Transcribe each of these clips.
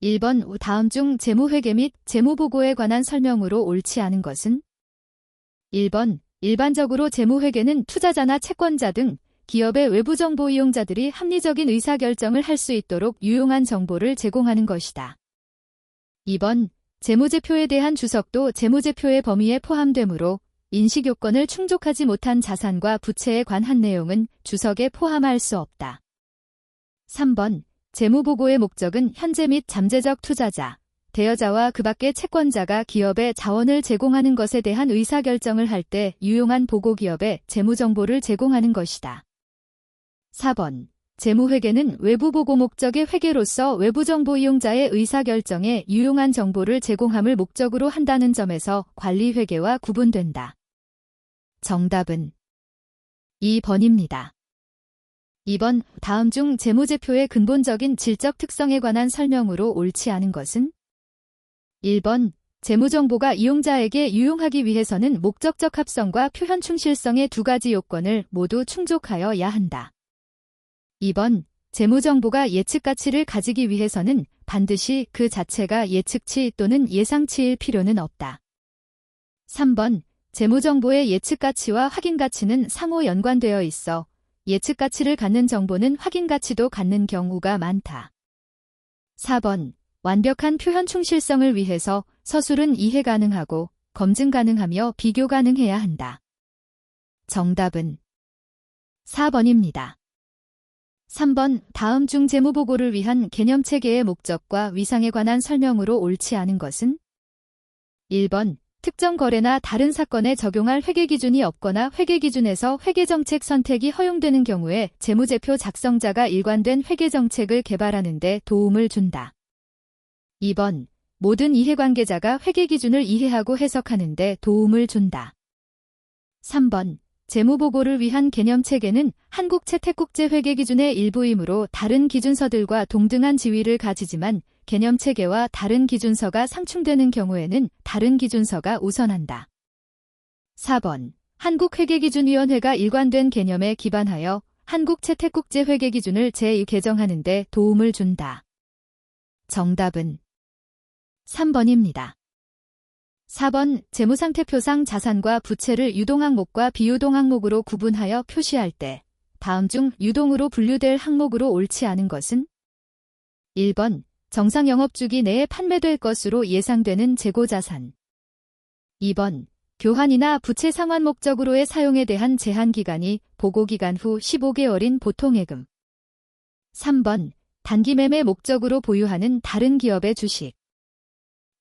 1번 다음 중 재무회계 및 재무보고에 관한 설명으로 옳지 않은 것은? 1번 일반적으로 재무회계는 투자자나 채권자 등 기업의 외부 정보 이용자들이 합리적인 의사결정을 할 수 있도록 유용한 정보를 제공하는 것이다. 2번 재무제표에 대한 주석도 재무제표의 범위에 포함되므로 인식요건을 충족하지 못한 자산과 부채에 관한 내용은 주석에 포함할 수 없다. 3번 재무보고의 목적은 현재 및 잠재적 투자자, 대여자와 그 밖의 채권자가 기업에 자원을 제공하는 것에 대한 의사결정을 할 때 유용한 보고기업에 재무정보를 제공하는 것이다. 4번 재무회계는 외부보고 목적의 회계로서 외부정보 이용자의 의사결정에 유용한 정보를 제공함을 목적으로 한다는 점에서 관리회계와 구분된다. 정답은 2번입니다. 2번 다음 중 재무제표의 근본적인 질적 특성에 관한 설명으로 옳지 않은 것은? 1번 재무정보가 이용자에게 유용하기 위해서는 목적적 합성과 표현 충실성의 두 가지 요건을 모두 충족하여야 한다. 2번 재무정보가 예측가치를 가지기 위해서는 반드시 그 자체가 예측치 또는 예상치일 필요는 없다. 3번 재무정보의 예측가치와 확인가치는 상호 연관되어 있어 예측가치를 갖는 정보는 확인가치도 갖는 경우가 많다. 4번 완벽한 표현 충실성을 위해서 서술은 이해 가능하고 검증 가능하며 비교 가능해야 한다. 정답은 4번입니다. 3번 다음 중 재무보고를 위한 개념체계의 목적과 위상에 관한 설명으로 옳지 않은 것은? 1번 특정 거래나 다른 사건에 적용할 회계기준이 없거나 회계기준에서 회계정책 선택이 허용되는 경우에 재무제표 작성자가 일관된 회계정책을 개발하는 데 도움을 준다. 2번 모든 이해관계자가 회계기준을 이해하고 해석하는 데 도움을 준다. 3번 재무보고를 위한 개념체계는 한국채택국제회계기준의 일부이므로 다른 기준서들과 동등한 지위를 가지지만 개념체계와 다른 기준서가 상충되는 경우에는 다른 기준서가 우선한다. 4번 한국회계기준위원회가 일관된 개념에 기반하여 한국채택국제회계기준을 재개정하는 데 도움을 준다. 정답은 3번입니다. 4번 재무상태표상 자산과 부채를 유동항목과 비유동항목으로 구분하여 표시할 때 다음 중 유동으로 분류될 항목으로 옳지 않은 것은? 1번 정상 영업주기 내에 판매될 것으로 예상되는 재고자산. 2번 교환이나 부채 상환 목적으로의 사용에 대한 제한기간이 보고기간 후 15개월인 보통예금. 3번 단기매매 목적으로 보유하는 다른 기업의 주식.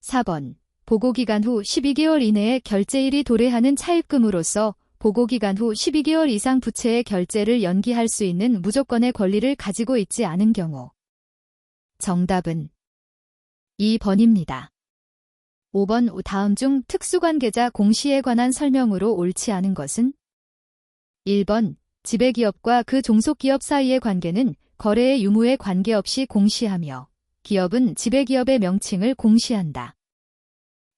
4번 보고기간 후 12개월 이내에 결제일이 도래하는 차입금으로서 보고기간 후 12개월 이상 부채의 결제를 연기할 수 있는 무조건의 권리를 가지고 있지 않은 경우. 정답은 2번입니다. 5번 다음 중 특수관계자 공시에 관한 설명으로 옳지 않은 것은? 1번 지배기업과 그 종속기업 사이의 관계는 거래의 유무에 관계없이 공시하며 기업은 지배기업의 명칭을 공시한다.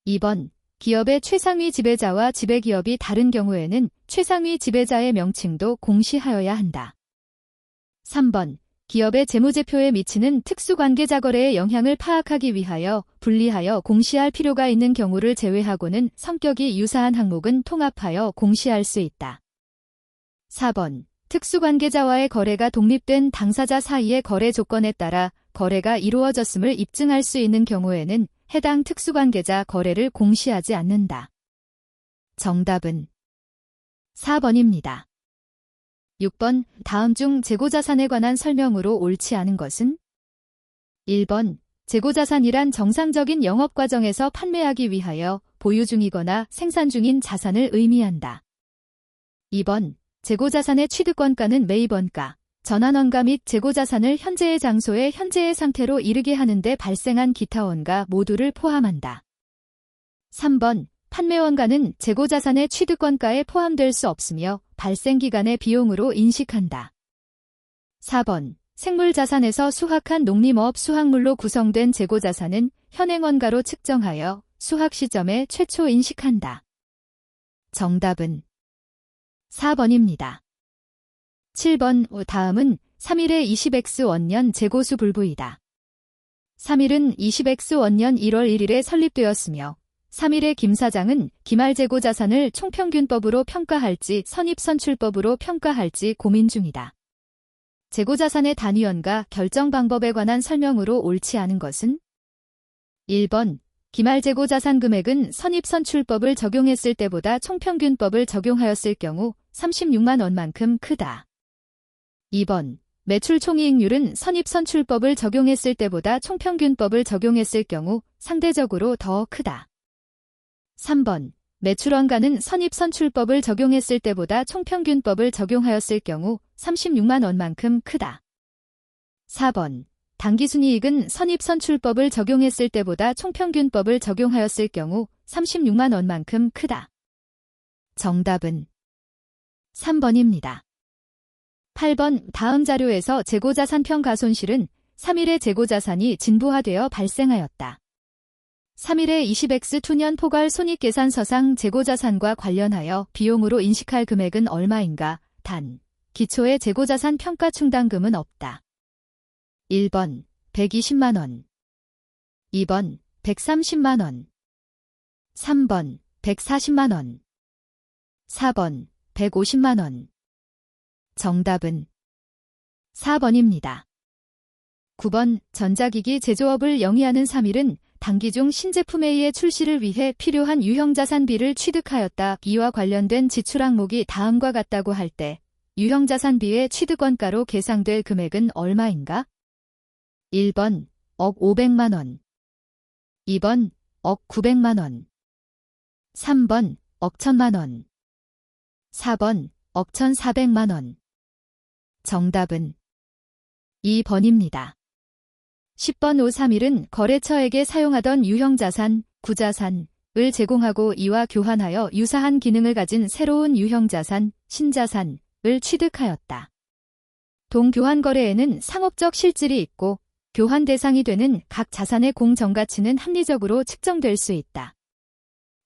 2번 기업의 최상위 지배자와 지배기업이 다른 경우에는 최상위 지배자의 명칭도 공시하여야 한다. 3번 기업의 재무제표에 미치는 특수관계자 거래의 영향을 파악하기 위하여 분리하여 공시할 필요가 있는 경우를 제외하고는 성격이 유사한 항목은 통합하여 공시할 수 있다. 4번 특수관계자와의 거래가 독립된 당사자 사이의 거래 조건에 따라 거래가 이루어졌음을 입증할 수 있는 경우에는 해당 특수관계자 거래를 공시하지 않는다. 정답은 4번입니다. 6번 다음 중 재고자산에 관한 설명으로 옳지 않은 것은? 1번 재고자산이란 정상적인 영업과정에서 판매하기 위하여 보유 중이거나 생산 중인 자산을 의미한다. 2번 재고자산의 취득원가는 매입원가, 전환원가 및 재고자산을 현재의 장소에 현재의 상태로 이르게 하는 데 발생한 기타 원가 모두를 포함한다. 3번 판매원가는 재고자산의 취득원가에 포함될 수 없으며 발생기간의 비용으로 인식한다. 4번 생물자산에서 수확한 농림어업 수확물로 구성된 재고자산은 현행원가로 측정하여 수확 시점에 최초 인식한다. 정답은 4번입니다. 7번 다음은 3일의 20X 원년 재고수 불부이다. 3일은 20X 원년 1월 1일에 설립되었으며 3일의 김 사장은 기말 재고자산을 총평균법으로 평가할지 선입선출법으로 평가할지 고민 중이다. 재고자산의 단위원과 결정 방법에 관한 설명으로 옳지 않은 것은 1번 기말 재고자산 금액은 선입선출법을 적용했을 때보다 총평균법을 적용하였을 경우 36만 원만큼 크다. 2번 매출 총이익률은 선입선출법을 적용했을 때보다 총평균법을 적용했을 경우 상대적으로 더 크다. 3번 매출원가는 선입선출법을 적용했을 때보다 총평균법을 적용하였을 경우 36만 원만큼 크다. 4번 당기순이익은 선입선출법을 적용했을 때보다 총평균법을 적용하였을 경우 36만 원만큼 크다. 정답은 3번입니다. 8번 다음 자료에서 재고자산 평가손실은 3일의 재고자산이 진부화되어 발생하였다. 3일의 20X2년 포괄 손익계산서상 재고자산과 관련하여 비용으로 인식할 금액은 얼마인가? 단, 기초의 재고자산 평가 충당금은 없다. 1번 120만 원, 2번 130만 원, 3번 140만 원, 4번 150만 원. 정답은 4번입니다. 9번 전자기기 제조업을 영위하는 3일은 단기 중 신제품 A의 출시를 위해 필요한 유형자산비를 취득하였다. 이와 관련된 지출 항목이 다음과 같다고 할 때 유형자산비의 취득원가로 계상될 금액은 얼마인가? 1번 억 500만 원, 2번 억 900만 원, 3번 억 1000만 원, 4번 억 1400만 원. 정답은 2번입니다. 10번 531은 거래처에게 사용하던 유형자산, 구자산을 제공하고 이와 교환하여 유사한 기능을 가진 새로운 유형자산, 신자산을 취득하였다. 동교환 거래에는 상업적 실질이 있고 교환 대상이 되는 각 자산의 공정가치는 합리적으로 측정될 수 있다.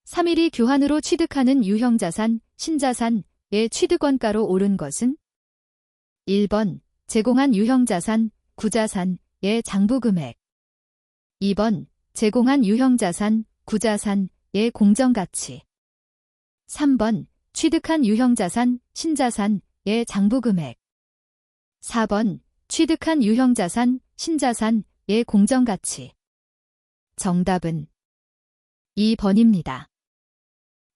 3일이 교환으로 취득하는 유형자산, 신자산의 취득원가로 오른 것은 1번 제공한 유형자산, 구자산의 장부금액, 2번 제공한 유형자산, 구자산의 공정가치, 3번 취득한 유형자산, 신자산의 장부금액, 4번 취득한 유형자산, 신자산의 공정가치. 정답은 2번입니다.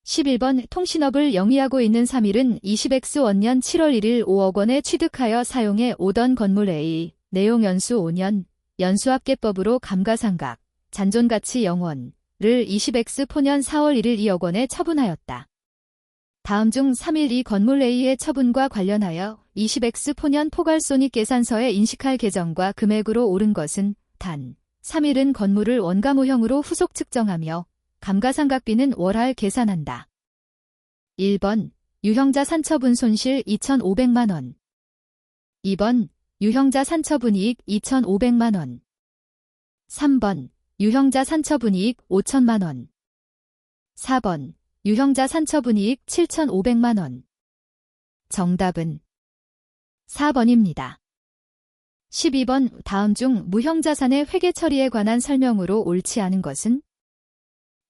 11번 통신업을 영위하고 있는 3일은 20X원년 7월 1일 5억 원에 취득하여 사용해 오던 건물 A, 내용 연수 5년, 연수합계법으로 감가상각, 잔존가치 0원을 20X포년 4월 1일 2억 원에 처분하였다. 다음 중 3일 이 건물 A의 처분과 관련하여 20X포년 포괄손익계산서에 인식할 계정과 금액으로 옳은 것은 단, 3일은 건물을 원가모형으로 후속 측정하며 감가상각비는 월할 계산한다. 1번 유형자 산처분 손실 2,500만 원, 2번 유형자 산처분이익 2,500만 원, 3번 유형자 산처분이익 5,000만 원, 4번 유형자 산처분이익 7,500만 원. 정답은 4번입니다. 12번 다음 중 무형자산의 회계 처리에 관한 설명으로 옳지 않은 것은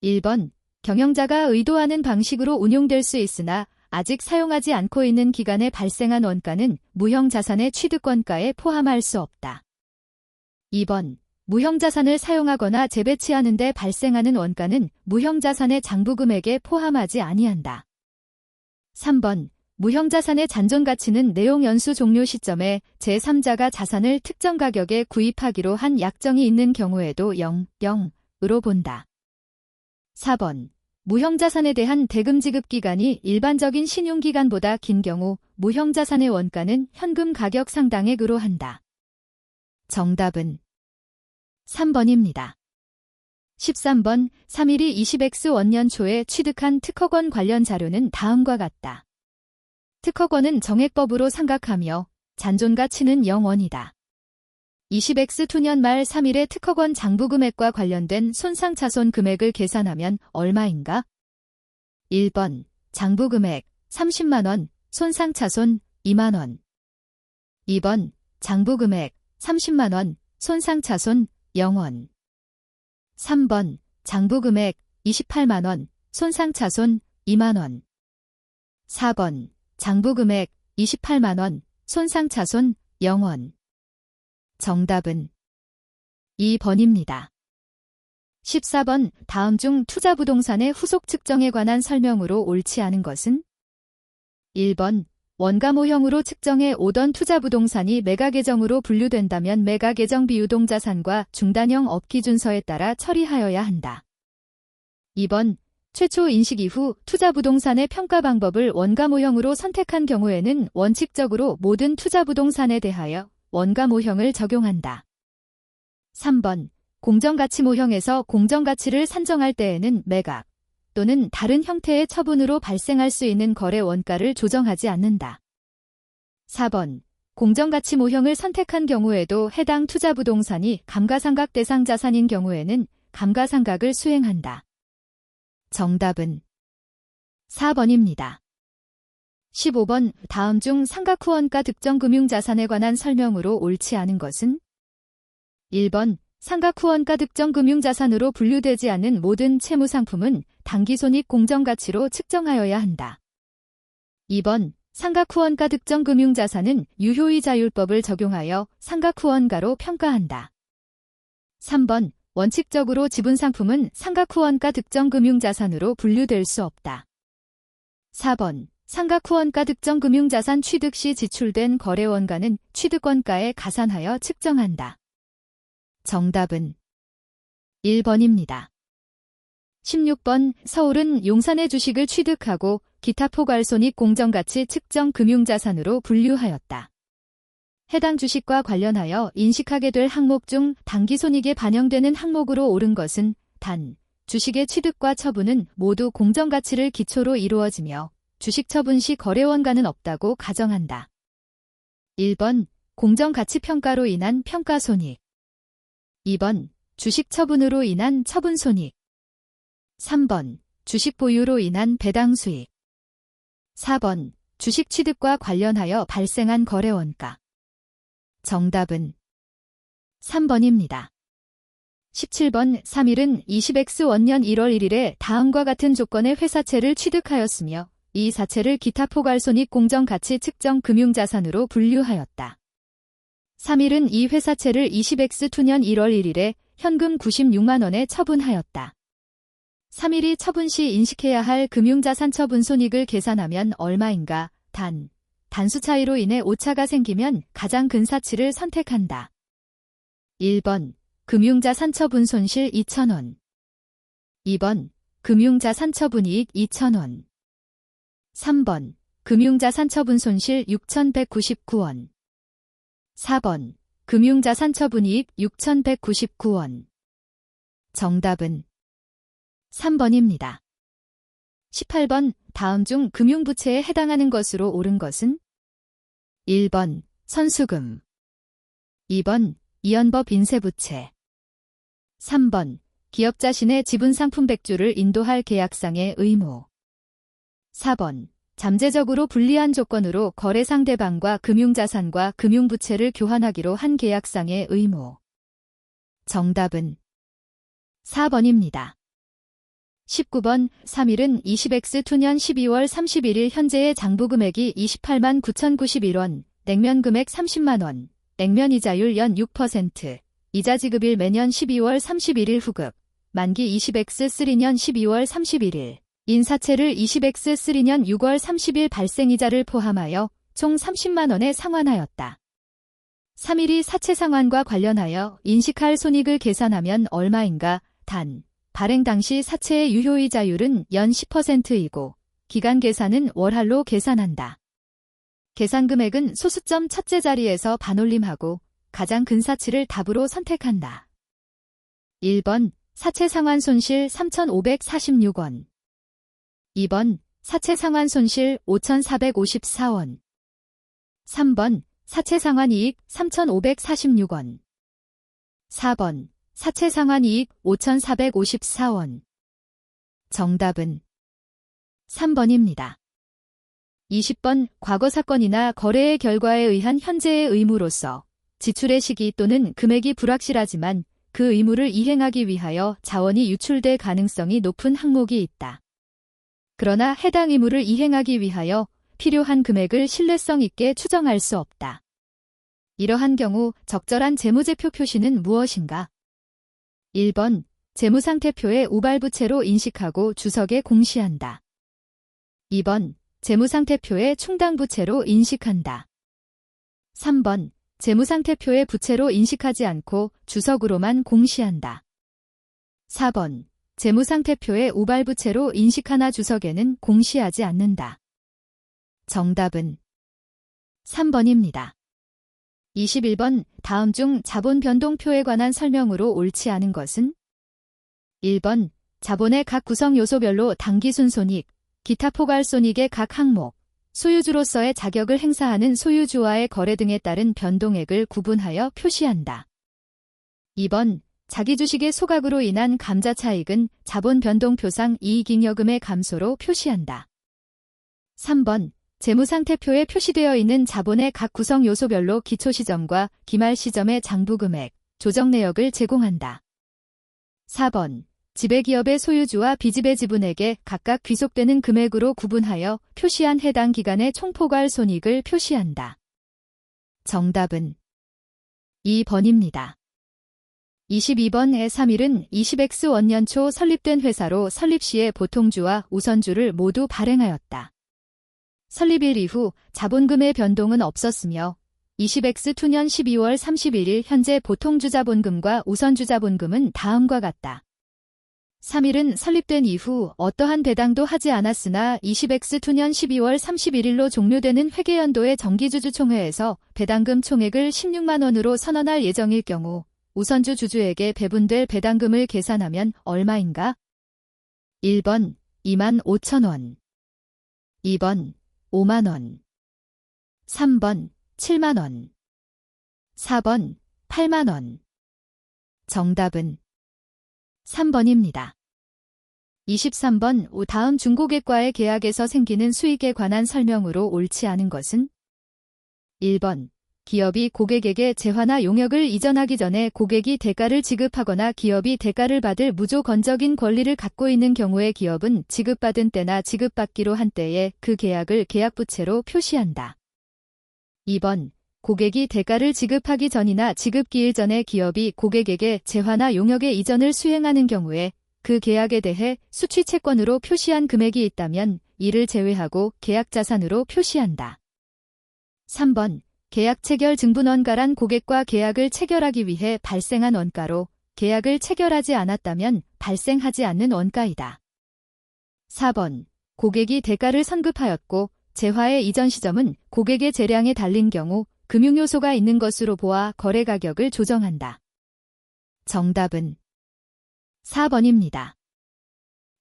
1번 경영자가 의도하는 방식으로 운용될 수 있으나 아직 사용하지 않고 있는 기간에 발생한 원가는 무형자산의 취득원가에 포함할 수 없다. 2번 무형자산을 사용하거나 재배치하는 데 발생하는 원가는 무형자산의 장부금액에 포함하지 아니한다. 3번 무형자산의 잔존가치는 내용 연수 종료 시점에 제3자가 자산을 특정 가격에 구입하기로 한 약정이 있는 경우에도 0으로 본다. 4번 무형자산에 대한 대금 지급 기간이 일반적인 신용기간보다 긴 경우 무형자산의 원가는 현금 가격 상당액으로 한다. 정답은 3번입니다. 13번 3일이 20X 원년 초에 취득한 특허권 관련 자료는 다음과 같다. 특허권은 정액법으로 상각하며 잔존가치는 0원이다. 20X2년 말 3일의 특허권 장부금액과 관련된 손상차손 금액을 계산하면 얼마인가? 1번 장부금액 30만원, 손상차손 2만원. 2번 장부금액 30만원, 손상차손 0원. 3번 장부금액 28만원, 손상차손 2만원. 4번 장부금액 28만원, 손상차손 0원. 정답은 2번입니다. 14번 다음 중 투자부동산의 후속 측정에 관한 설명으로 옳지 않은 것은? 1번 원가모형으로 측정해 오던 투자부동산이 매각예정으로 분류된다면 매각예정 비유동자산과 중단형 업기준서에 따라 처리하여야 한다. 2번 최초 인식 이후 투자부동산의 평가 방법을 원가모형으로 선택한 경우에는 원칙적으로 모든 투자부동산에 대하여 원가모형을 적용한다. 3번 공정가치모형에서 공정가치를 산정할 때에는 매각 또는 다른 형태의 처분으로 발생할 수 있는 거래 원가를 조정하지 않는다. 4번 공정가치모형을 선택한 경우에도 해당 투자부동산이 감가상각 대상 자산인 경우에는 감가상각을 수행한다. 정답은 4번입니다. 15번 다음 중 상각후원가 특정금융자산에 관한 설명으로 옳지 않은 것은? 1번 상각후원가 특정금융자산으로 분류되지 않은 모든 채무상품은 당기손익 공정가치로 측정하여야 한다. 2번 상각후원가 특정금융자산은 유효이자율법을 적용하여 상각후원가로 평가한다. 3번 원칙적으로 지분상품은 상각후원가 특정금융자산으로 분류될 수 없다. 4번 상각후원가 특정금융자산 취득 시 지출된 거래원가는 취득원가에 가산하여 측정한다. 정답은 1번입니다. 16번 서울은 용산의 주식을 취득하고 기타 포괄손익 공정가치 측정 금융자산으로 분류하였다. 해당 주식과 관련하여 인식하게 될 항목 중 당기손익에 반영되는 항목으로 옳은 것은 단, 주식의 취득과 처분은 모두 공정가치를 기초로 이루어지며 주식 처분 시 거래원가는 없다고 가정한다. 1번 공정가치평가로 인한 평가손익. 2번 주식 처분으로 인한 처분손익. 3번 주식 보유로 인한 배당수익. 4번 주식 취득과 관련하여 발생한 거래원가. 정답은 3번입니다. 17번 3일은 20X 원년 1월 1일에 다음과 같은 조건의 회사채를 취득하였으며 이 사채를 기타 포괄손익 공정가치 측정 금융자산으로 분류하였다. 3일은 이 회사채를 20X2년 1월 1일에 현금 96만원에 처분하였다. 3일이 처분 시 인식해야 할 금융자산 처분 손익을 계산하면 얼마인가? 단수 차이로 인해 오차가 생기면 가장 큰 사치를 선택한다. 1번 금융자산 처분 손실 2,000원. 2번 금융자산 처분 이익 2,000원. 3번 금융자산 처분 손실 6,199원. 4번 금융자산 처분 이익 6,199원. 정답은 3번입니다. 18번 다음 중 금융부채에 해당하는 것으로 옳은 것은? 1번 선수금. 2번 이연법 인쇄부채. 3번 기업 자신의 지분상품 백주를 인도할 계약상의 의무. 4번 잠재적으로 불리한 조건으로 거래 상대방과 금융자산과 금융부채를 교환하기로 한 계약상의 의무. 정답은 4번입니다. 19번 3일은 20X2년 12월 31일 현재의 장부금액이 28만 9,091원, 냉면금액 30만원, 냉면이자율 연 6%, 이자지급일 매년 12월 31일 후급, 만기 20X3년 12월 31일, 인사채를 20X3년 6월 30일 발생이자를 포함하여 총 30만원에 상환하였다. 3일이 사채 상환과 관련하여 인식할 손익을 계산하면 얼마인가? 발행 당시 사채의 유효이자율은 연 10%이고 기간 계산은 월할로 계산한다. 계산 금액은 소수점 첫째 자리에서 반올림하고 가장 큰 사치를 답으로 선택한다. 1번 사채 상환 손실 3,546원. 2번 사채 상환 손실 5,454원. 3번 사채 상환 이익 3,546원. 4번 사채 상환 이익 5,454원. 정답은 3번입니다. 20번 과거 사건이나 거래의 결과에 의한 현재의 의무로서 지출의 시기 또는 금액이 불확실하지만 그 의무를 이행하기 위하여 자원이 유출될 가능성이 높은 항목이 있다. 그러나 해당 의무를 이행하기 위하여 필요한 금액을 신뢰성 있게 추정할 수 없다. 이러한 경우 적절한 재무제표 표시는 무엇인가? 1번, 재무상태표에 우발부채로 인식하고 주석에 공시한다. 2번, 재무상태표에 충당부채로 인식한다. 3번, 재무상태표에 부채로 인식하지 않고 주석으로만 공시한다. 4번, 재무상태표에 우발부채로 인식하나 주석에는 공시하지 않는다. 정답은 3번입니다. 21번, 다음 중 자본 변동표에 관한 설명으로 옳지 않은 것은? 1번, 자본의 각 구성 요소별로 당기순손익, 기타 포괄손익의 각 항목, 소유주로서의 자격을 행사하는 소유주와의 거래 등에 따른 변동액을 구분하여 표시한다. 2번, 자기 주식의 소각으로 인한 감자차익은 자본 변동표상 이익잉여금의 감소로 표시한다. 3번, 재무상태표에 표시되어 있는 자본의 각 구성 요소별로 기초시점과 기말시점의 장부금액, 조정내역을 제공한다. 4번, 지배기업의 소유주와 비지배 지분에게 각각 귀속되는 금액으로 구분하여 표시한 해당 기간의 총포괄 손익을 표시한다. 정답은 2번입니다. 22번의 3일은 20X 원년 초 설립된 회사로 설립 시에 보통주와 우선주를 모두 발행하였다. 설립일 이후 자본금의 변동은 없었으며 20X 투년 12월 31일 현재 보통주 자본금과 우선주 자본금은 다음과 같다. 3일은 설립된 이후 어떠한 배당도 하지 않았으나 20X 투년 12월 31일로 종료되는 회계연도의 정기주주총회에서 배당금 총액을 16만 원으로 선언할 예정일 경우 우선주 주주에게 배분될 배당금을 계산하면 얼마인가? 1번 2만 5천 원, 2번 5만 원, 3번 7만 원, 4번 8만 원. 정답은 3번입니다. 23번, 다음 중고객과의 계약에서 생기는 수익에 관한 설명으로 옳지 않은 것은? 1번, 기업이 고객에게 재화나 용역을 이전하기 전에 고객이 대가를 지급하거나 기업이 대가를 받을 무조건적인 권리를 갖고 있는 경우에 기업은 지급받은 때나 지급받기로 한 때에 그 계약을 계약부채로 표시한다. 2번, 고객이 대가를 지급하기 전이나 지급기일 전에 기업이 고객에게 재화나 용역의 이전을 수행하는 경우에 그 계약에 대해 수취채권으로 표시한 금액이 있다면 이를 제외하고 계약자산으로 표시한다. 3번, 계약 체결 증분원가란 고객과 계약을 체결하기 위해 발생한 원가로 계약을 체결하지 않았다면 발생하지 않는 원가이다. 4번, 고객이 대가를 선급하였고 재화의 이전 시점은 고객의 재량에 달린 경우 금융요소가 있는 것으로 보아 거래 가격을 조정한다. 정답은 4번입니다.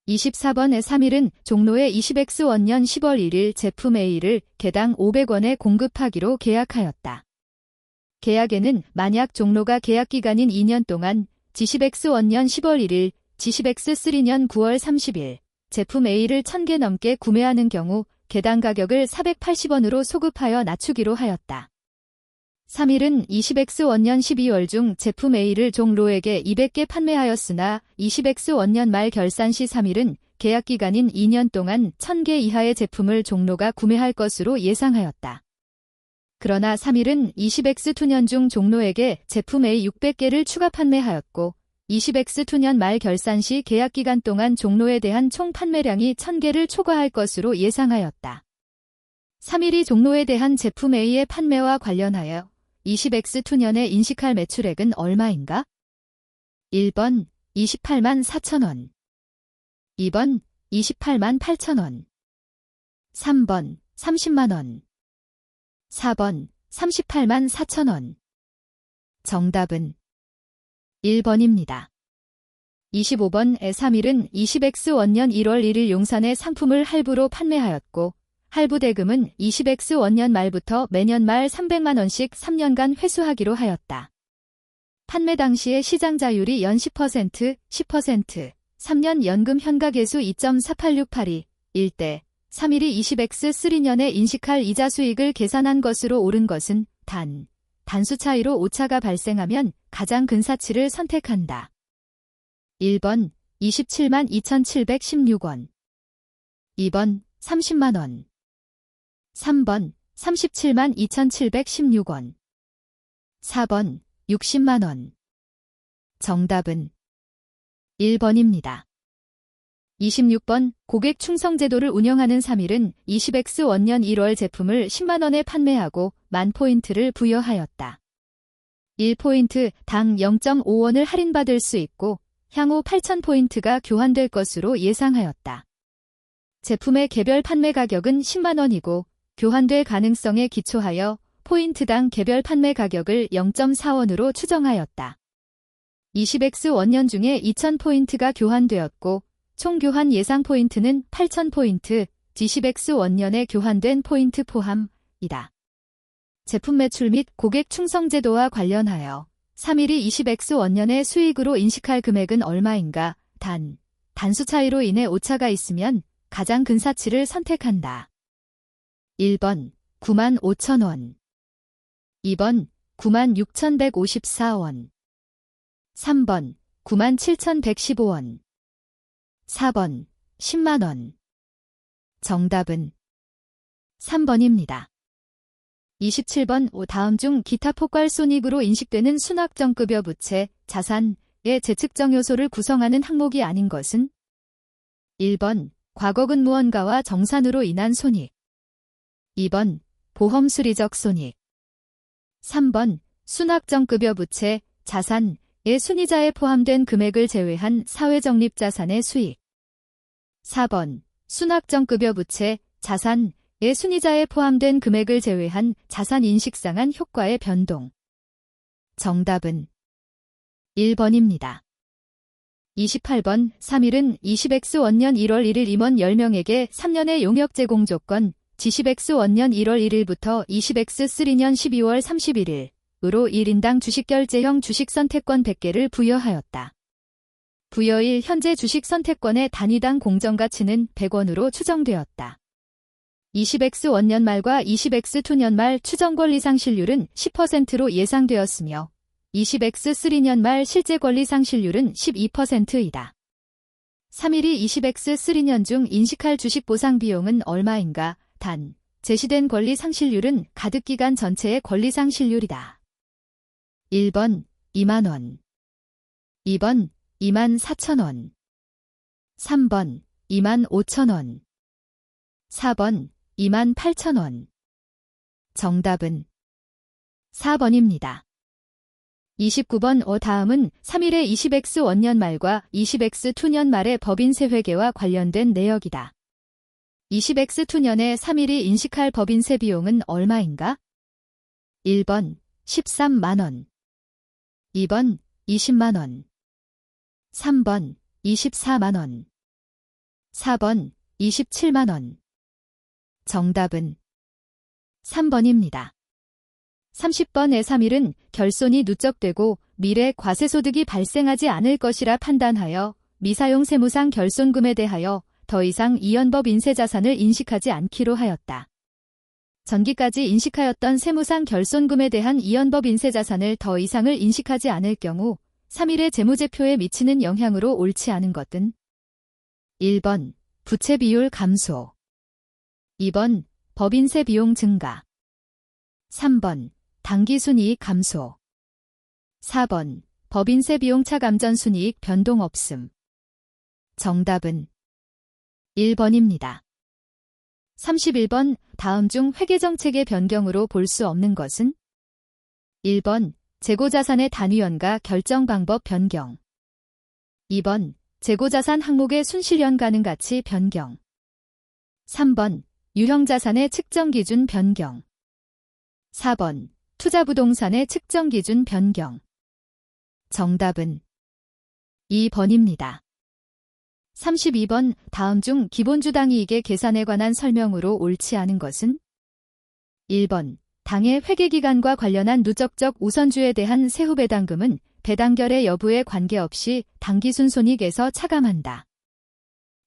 24번의 3일은 종로의 20X 원년 10월 1일 제품 A를 개당 500원에 공급하기로 계약하였다. 계약에는 만약 종로가 계약기간인 2년 동안 G10X 원년 10월 1일, G10X 3년 9월 30일 제품 A를 1000개 넘게 구매하는 경우 개당 가격을 480원으로 소급하여 낮추기로 하였다. 3일은 20X 원년 12월 중 제품 A를 종로에게 200개 판매하였으나 20X 원년 말 결산 시 3일은 계약기간인 2년 동안 1000개 이하의 제품을 종로가 구매할 것으로 예상하였다. 그러나 3일은 20X 투년 중 종로에게 제품 A 600개를 추가 판매하였고 20X 투년 말 결산 시 계약기간 동안 종로에 대한 총 판매량이 1000개를 초과할 것으로 예상하였다. 3일이 종로에 대한 제품 A의 판매와 관련하여 20X 투년에 인식할 매출액은 얼마인가? 1번 28만 4천 원, 2번 28만 8천 원, 3번 30만 원, 4번 38만 4천 원. 정답은 1번입니다. 25번의 3일은 20X 원년 1월 1일 용산의 상품을 할부로 판매하였고 할부 대금은 20X 원년 말부터 매년 말 300만 원씩 3년간 회수하기로 하였다. 판매 당시의 시장자율이 연 10%, 10%, 3년 연금 현가계수 2.48682, 1대, 3일이 20X 3년에 인식할 이자 수익을 계산한 것으로 옳은 것은 단, 단수 차이로 오차가 발생하면 가장 근 사치를 선택한다. 1번 27만 2,716원 2번 30만 원 3번 37만 2,716원 4번 60만 원 정답은 1번입니다. 26번 고객 충성 제도를 운영하는 3일은 20X 원년 1월 제품을 10만 원에 판매하고 1000포인트를 부여하였다. 1포인트 당 0.5원을 할인받을 수 있고 향후 8,000포인트가 교환될 것으로 예상하였다. 제품의 개별 판매 가격은 10만 원이고 교환될 가능성에 기초하여 포인트당 개별 판매 가격을 0.4원으로 추정하였다. 20X 원년 중에 2,000포인트가 교환되었고 총 교환 예상 포인트는 8,000포인트, 20X 원년에 교환된 포인트 포함이다. 제품 매출 및 고객 충성 제도와 관련하여 3일이 20X 원년의 수익으로 인식할 금액은 얼마인가? 단수 차이로 인해 오차가 있으면 가장 근 사치를 선택한다. 1번 9만 5천 원 2번 9만 6,154원 3번 9만 7,115원 4번 10만 원 정답은 3번입니다. 27번 다음 중 기타 폭발 손익으로 인식되는 순학정급여 부채, 자산의 재측정 요소를 구성하는 항목이 아닌 것은 1번 과거 근무원가와 정산으로 인한 손익 2번 보험 수리적 손익 3번 순학정급여 부채, 자산의 순이자에 포함된 금액을 제외한 사회적립자산의 수익 4번 순학정급여 부채, 자산의 순이자에 포함된 금액을 제외한 자산 인식상한 효과의 변동. 정답은 1번입니다. 28번 3일은 20X 원년 1월 1일 임원 10명에게 3년의 용역 제공 조건, 20X 원년 1월 1일부터 20X 3년 12월 31일으로 1인당 주식결제형 주식선택권 100개를 부여하였다. 부여일 현재 주식선택권의 단위당 공정가치는 100원으로 추정되었다. 20X 원년 말과 20X 2년 말 추정권리 상실률은 10%로 예상되었으며 20X 3년 말 실제 권리 상실률은 12%이다. 3일이 20X 3년 중 인식할 주식 보상 비용은 얼마인가? 제시된 권리 상실률은 가득기간 전체의 권리 상실률이다. 1번 2만 원 2번 2만 4천 원 3번 2만 5천 원 4번 2만 8천 원 정답은 4번입니다. 29번 다음은 3일의 20X 원년 말과 20X 2년 말의 법인세 회계와 관련된 내역이다. 20X 2년에 3일이 인식할 법인세 비용은 얼마인가? 1번 13만 원 2번 20만 원 3번 24만 원 4번 27만 원 정답은 3번입니다. 30번의 3일은 결손이 누적되고 미래 과세소득이 발생하지 않을 것이라 판단하여 미사용 세무상 결손금에 대하여 더 이상 이연법 인세자산을 인식하지 않기로 하였다. 전기까지 인식하였던 세무상 결손금에 대한 이연법 인세자산을 더 이상을 인식하지 않을 경우 3일의 재무제표에 미치는 영향으로 옳지 않은 것은 1번 부채 비율 감소 2번 법인세 비용 증가 3번 당기순이익 감소 4번 법인세 비용 차감전 순이익 변동 없음 정답은 1번입니다. 31번 다음 중 회계정책의 변경으로 볼 수 없는 것은 1번 재고자산의 단위연가 결정 방법 변경 2번 재고자산 항목의 순실현 가능 가치 변경 3번 유형자산의 측정 기준 변경 4번 투자부동산의 측정 기준 변경 정답은 2번입니다. 32번 다음 중 기본주당이익의 계산에 관한 설명으로 옳지 않은 것은 1번 당의 회계기간과 관련한 누적적 우선주에 대한 세후 배당금은 배당결의 여부에 관계없이 당기순손익에서 차감한다.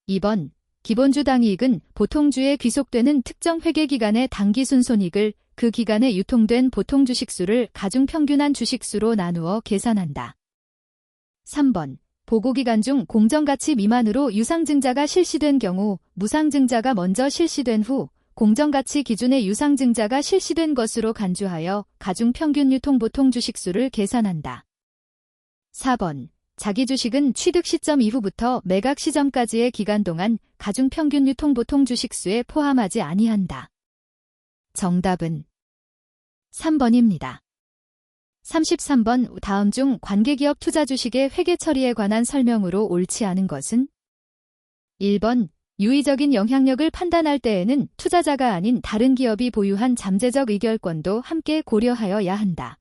2번 기본주당이익은 보통주에 귀속되는 특정 회계기간의 당기순손익을 그 기간에 유통된 보통 주식수를 가중평균한 주식수로 나누어 계산한다. 3번. 보고기간 중 공정가치 미만으로 유상증자가 실시된 경우 무상증자가 먼저 실시된 후 공정가치 기준의 유상증자가 실시된 것으로 간주하여 가중평균 유통보통 주식수를 계산한다. 4번. 자기 주식은 취득 시점 이후부터 매각 시점까지의 기간 동안 가중평균 유통보통 주식수에 포함하지 아니한다. 정답은 3번입니다. 33번. 다음 중 관계기업 투자 주식의 회계 처리에 관한 설명으로 옳지 않은 것은? 1번. 유의적인 영향력을 판단할 때에는 투자자가 아닌 다른 기업이 보유한 잠재적 의결권도 함께 고려하여야 한다.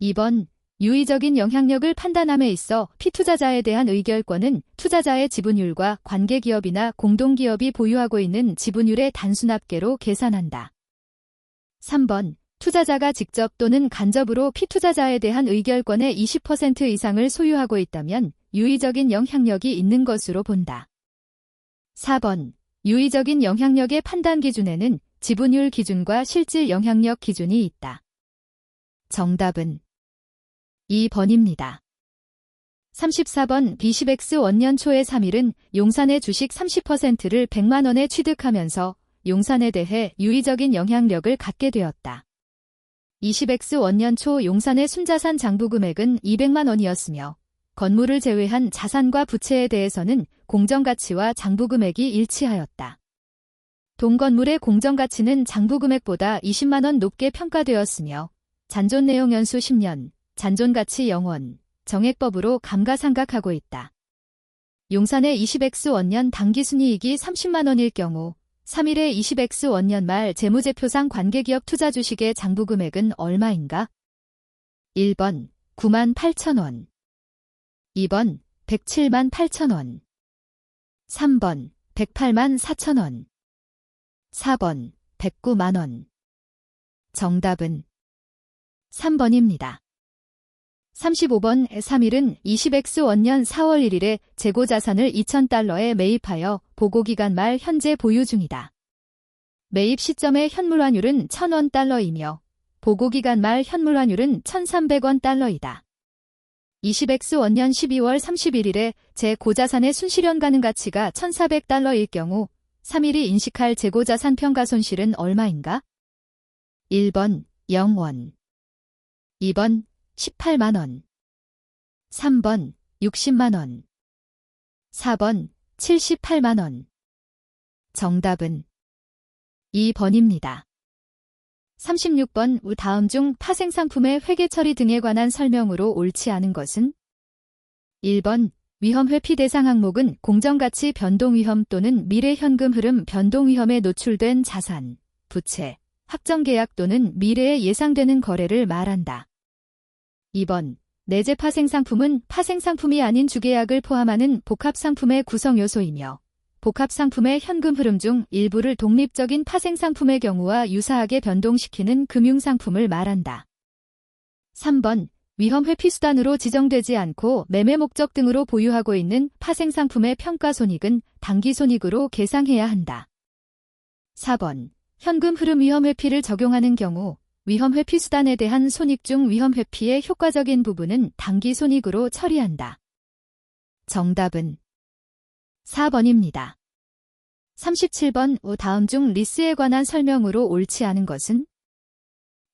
2번. 유의적인 영향력을 판단함에 있어 피투자자에 대한 의결권은 투자자의 지분율과 관계기업이나 공동기업이 보유하고 있는 지분율의 단순합계로 계산한다. 3번. 투자자가 직접 또는 간접으로 피투자자에 대한 의결권의 20% 이상을 소유하고 있다면 유의적인 영향력이 있는 것으로 본다. 4번. 유의적인 영향력의 판단 기준에는 지분율 기준과 실질 영향력 기준이 있다. 정답은 2번입니다. 34번. B10X 원년 초의 3일은 용산의 주식 30%를 100만 원에 취득하면서 용산에 대해 유의적인 영향력을 갖게 되었다. 20X 원년 초 용산의 순자산 장부 금액은 200만 원이었으며 건물을 제외한 자산과 부채에 대해서는 공정가치와 장부 금액이 일치하였다. 동건물의 공정가치는 장부 금액보다 20만 원 높게 평가되었으며 잔존 내용 연수 10년, 잔존가치 0원, 정액법으로 감가상각하고 있다. 용산의 20X 원년 당기순이익이 30만 원일 경우 3일의 20X 원년 말 재무제표상 관계기업 투자 주식의 장부 금액은 얼마인가? 1번 9만 8천 원, 2번 107만 8천 원, 3번 108만 4천 원, 4번 109만 원. 정답은 3번입니다. 35번. 3일은 20X 원년 4월 1일에 재고자산을 2,000달러에 매입하여 보고기간 말 현재 보유 중이다. 매입 시점의 현물환율은 1,000원 달러이며 보고기간 말 현물환율은 1,300원 달러이다. 20X 원년 12월 31일에 재고자산의 순실현 가능 가치가 1,400달러일 경우 3일이 인식할 재고자산 평가손실은 얼마인가? 1번 0원, 2번 18만 원, 3번 60만 원, 4번 78만 원. 정답은 2번입니다. 36번. 다음 중 파생상품의 회계처리 등에 관한 설명으로 옳지 않은 것은? 1번. 위험회피 대상 항목은 공정가치 변동위험 또는 미래현금 흐름 변동위험에 노출된 자산, 부채, 확정계약 또는 미래에 예상되는 거래를 말한다. 2번. 내재 파생상품은 파생상품이 아닌 주계약을 포함하는 복합상품의 구성요소이며 복합상품의 현금 흐름 중 일부를 독립적인 파생상품의 경우와 유사하게 변동시키는 금융상품을 말한다. 3번. 위험회피 수단으로 지정되지 않고 매매 목적 등으로 보유하고 있는 파생상품의 평가손익은 당기손익으로 계상해야 한다. 4번. 현금 흐름 위험회피를 적용하는 경우 위험회피 수단에 대한 손익 중 위험회피의 효과적인 부분은 당기손익으로 처리한다. 정답은 4번입니다. 37번. 다음 중 리스에 관한 설명으로 옳지 않은 것은?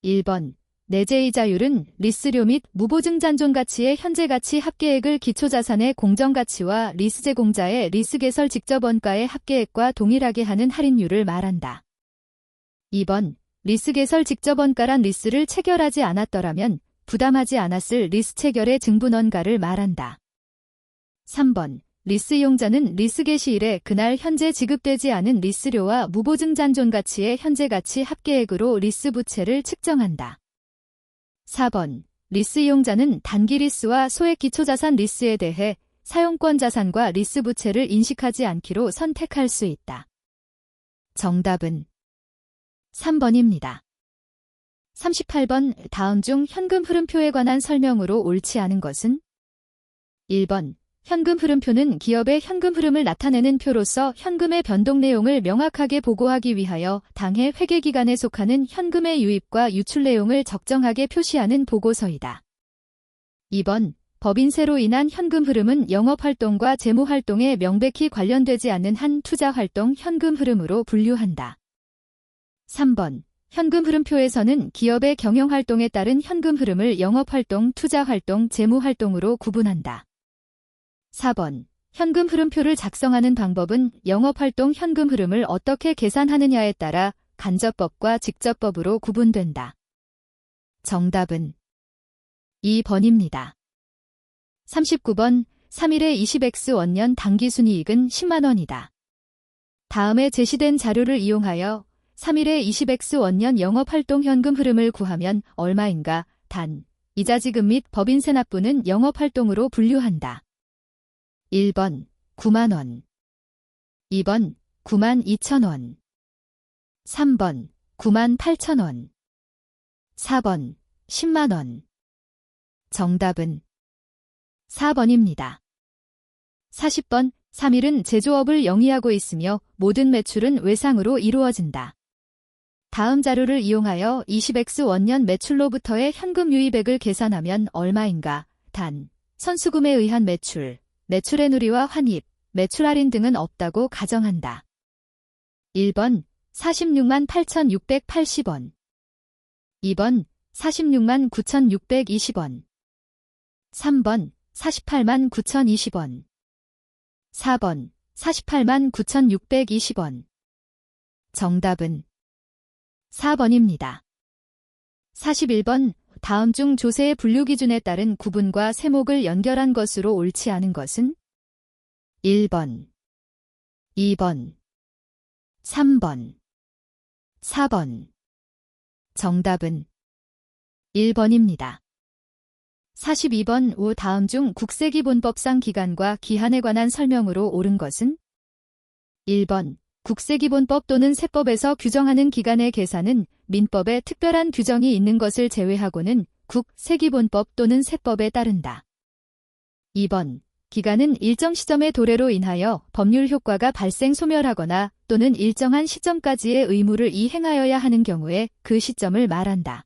1번. 내재이자율은 리스료 및 무보증 잔존 가치의 현재 가치 합계액을 기초자산의 공정가치와 리스제공자의 리스개설 직접 원가의 합계액과 동일하게 하는 할인율을 말한다. 2번. 리스개설 직접 원가란 리스를 체결하지 않았더라면 부담하지 않았을 리스 체결의 증분원가를 말한다. 3번. 리스 이용자는 리스 개시일에 그날 현재 지급되지 않은 리스료와 무보증 잔존 가치의 현재 가치 합계액으로 리스 부채를 측정한다. 4번. 리스 이용자는 단기 리스와 소액 기초자산 리스에 대해 사용권 자산과 리스 부채를 인식하지 않기로 선택할 수 있다. 정답은 3번입니다. 38번. 다음 중 현금 흐름표에 관한 설명으로 옳지 않은 것은? 1번. 현금 흐름표는 기업의 현금 흐름을 나타내는 표로서 현금의 변동 내용을 명확하게 보고하기 위하여 당해 회계기간에 속하는 현금의 유입과 유출 내용을 적정하게 표시하는 보고서이다. 2번, 법인세로 인한 현금 흐름은 영업활동과 재무활동에 명백히 관련되지 않는 한 투자활동 현금 흐름으로 분류한다. 3번, 현금 흐름표에서는 기업의 경영활동에 따른 현금 흐름을 영업활동, 투자활동, 재무활동으로 구분한다. 4번, 현금 흐름표를 작성하는 방법은 영업활동 현금 흐름을 어떻게 계산하느냐에 따라 간접법과 직접법으로 구분된다. 정답은 2번입니다. 39번, 3일의 20X 원년 당기순이익은 10만원이다. 다음에 제시된 자료를 이용하여 3일의 20X 원년 영업활동 현금 흐름을 구하면 얼마인가? 단, 이자지급 및 법인세 납부는 영업활동으로 분류한다. 1번, 9만원. 2번, 92,000원. 3번, 98,000원. 4번, 10만원. 정답은 4번입니다. 40번, 3일은 제조업을 영위하고 있으며 모든 매출은 외상으로 이루어진다. 다음 자료를 이용하여 20X 원년 매출로부터의 현금 유입액을 계산하면 얼마인가? 단, 선수금에 의한 매출, 매출의 누리와 환입, 매출 할인 등은 없다고 가정한다. 1번, 46만 8,680원. 2번, 46만 9,620원. 3번, 48만 9,020원. 4번, 48만 9,620원. 정답은 4번입니다. 41번, 다음 중 조세의 분류 기준에 따른 구분과 세목을 연결한 것으로 옳지 않은 것은? 1번, 2번, 3번, 4번. 정답은 1번입니다. 42번, 다음 중 국세기본법상 기간과 기한에 관한 설명으로 옳은 것은? 1번, 국세기본법 또는 세법에서 규정하는 기간의 계산은 민법에 특별한 규정이 있는 것을 제외하고는 국세기본법 또는 세법에 따른다. 2번, 기간은 일정 시점의 도래로 인하여 법률 효과가 발생 소멸하거나 또는 일정한 시점까지의 의무를 이행하여야 하는 경우에 그 시점을 말한다.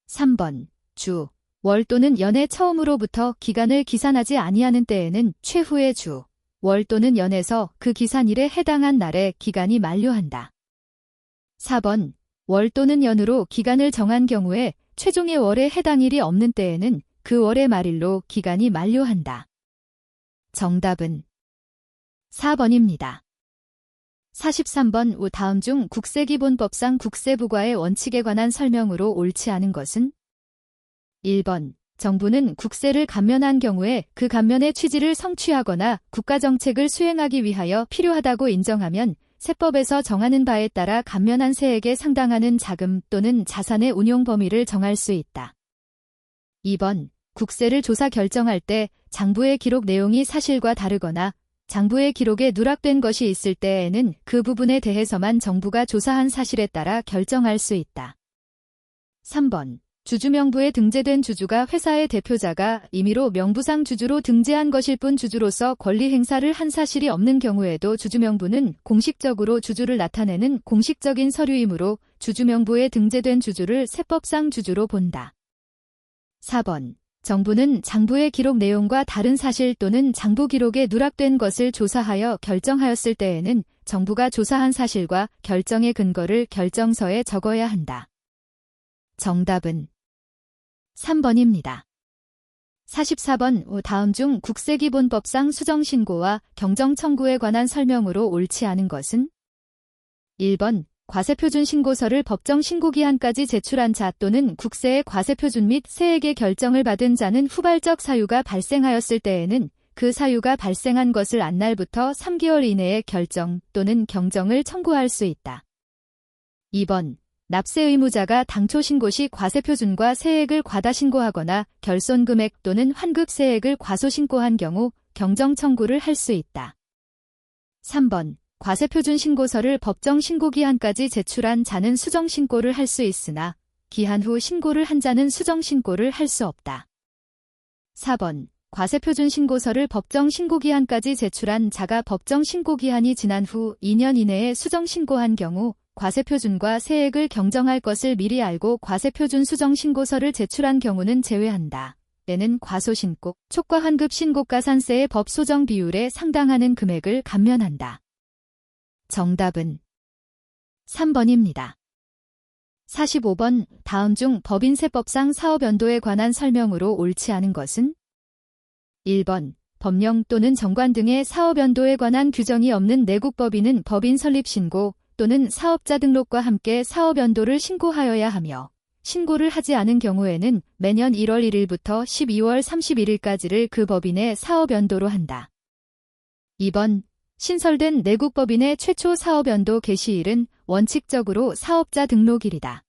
3번, 주, 월 또는 연의 처음으로부터 기간을 기산하지 아니하는 때에는 최후의 주, 월 또는 연에서 그 기산일에 해당한 날에 기간이 만료한다. 4번, 월 또는 연으로 기간을 정한 경우에 최종의 월에 해당일이 없는 때에는 그 월의 말일로 기간이 만료한다. 정답은 4번입니다. 43번, 다음 중 국세기본법상 국세부과의 원칙에 관한 설명으로 옳지 않은 것은? 1번, 정부는 국세를 감면한 경우에 그 감면의 취지를 성취하거나 국가정책을 수행하기 위하여 필요하다고 인정하면 세법에서 정하는 바에 따라 감면한 세액에 상당하는 자금 또는 자산의 운용 범위를 정할 수 있다. 2번, 국세를 조사 결정할 때 장부의 기록 내용이 사실과 다르거나 장부의 기록에 누락된 것이 있을 때에는 그 부분에 대해서만 정부가 조사한 사실에 따라 결정할 수 있다. 3번, 주주명부에 등재된 주주가 회사의 대표자가 임의로 명부상 주주로 등재한 것일 뿐 주주로서 권리 행사를 한 사실이 없는 경우에도 주주명부는 공식적으로 주주를 나타내는 공식적인 서류이므로 주주명부에 등재된 주주를 세법상 주주로 본다. 4번, 정부는 장부의 기록 내용과 다른 사실 또는 장부 기록에 누락된 것을 조사하여 결정하였을 때에는 정부가 조사한 사실과 결정의 근거를 결정서에 적어야 한다. 정답은 3번입니다. 44번, 다음 중 국세기본법상 수정신고와 경정청구에 관한 설명으로 옳지 않은 것은? 1번, 과세표준신고서를 법정 신고기한까지 제출한 자 또는 국세의 과세표준 및 세액의 결정을 받은 자는 후발적 사유가 발생하였을 때에는 그 사유가 발생한 것을 안 날부터 3개월 이내에 결정 또는 경정을 청구할 수 있다. 2번, 납세 의무자가 당초 신고 시 과세표준과 세액을 과다신고하거나 결손금액 또는 환급세액을 과소신고한 경우 경정 청구를 할 수 있다. 3번, 과세표준 신고서를 법정 신고기한까지 제출한 자는 수정신고를 할 수 있으나 기한 후 신고를 한 자는 수정신고를 할 수 없다. 4번, 과세표준 신고서를 법정 신고기한까지 제출한 자가 법정 신고기한이 지난 후 2년 이내에 수정 신고한 경우 과세표준과 세액을 경정할 것을 미리 알고 과세표준 수정 신고서를 제출한 경우는 제외한다. 때는 과소신고, 초과환급 신고가산세의 법소정 비율에 상당하는 금액을 감면한다. 정답은 3번입니다. 45번 다음 중 법인세법상 사업연도에 관한 설명으로 옳지 않은 것은? 1번 법령 또는 정관 등의 사업연도에 관한 규정이 없는 내국법인은 법인 설립신고 또는 사업자 등록과 함께 사업연도를 신고하여야 하며 신고를 하지 않은 경우에는 매년 1월 1일부터 12월 31일까지를 그 법인의 사업연도로 한다. 2번 신설된 내국법인의 최초 사업연도 개시일은 원칙적으로 사업자 등록일이다.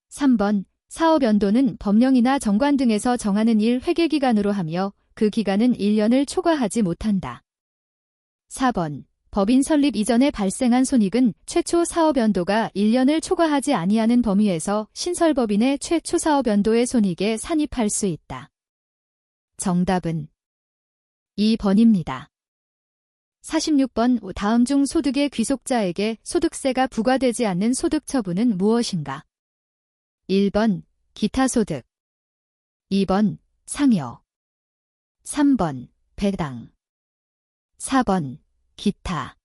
3번 사업연도는 법령이나 정관 등에서 정하는 일 회계기간으로 하며 그 기간은 1년을 초과하지 못한다. 4번 법인 설립 이전에 발생한 손익은 최초 사업연도가 1년을 초과하지 아니하는 범위에서 신설법인의 최초 사업연도의 손익에 산입할 수 있다. 정답은 2번입니다. 46번 다음 중 소득의 귀속자에게 소득세가 부과되지 않는 소득처분은 무엇인가? 1번 기타소득, 2번 상여, 3번 배당, 4번 기타.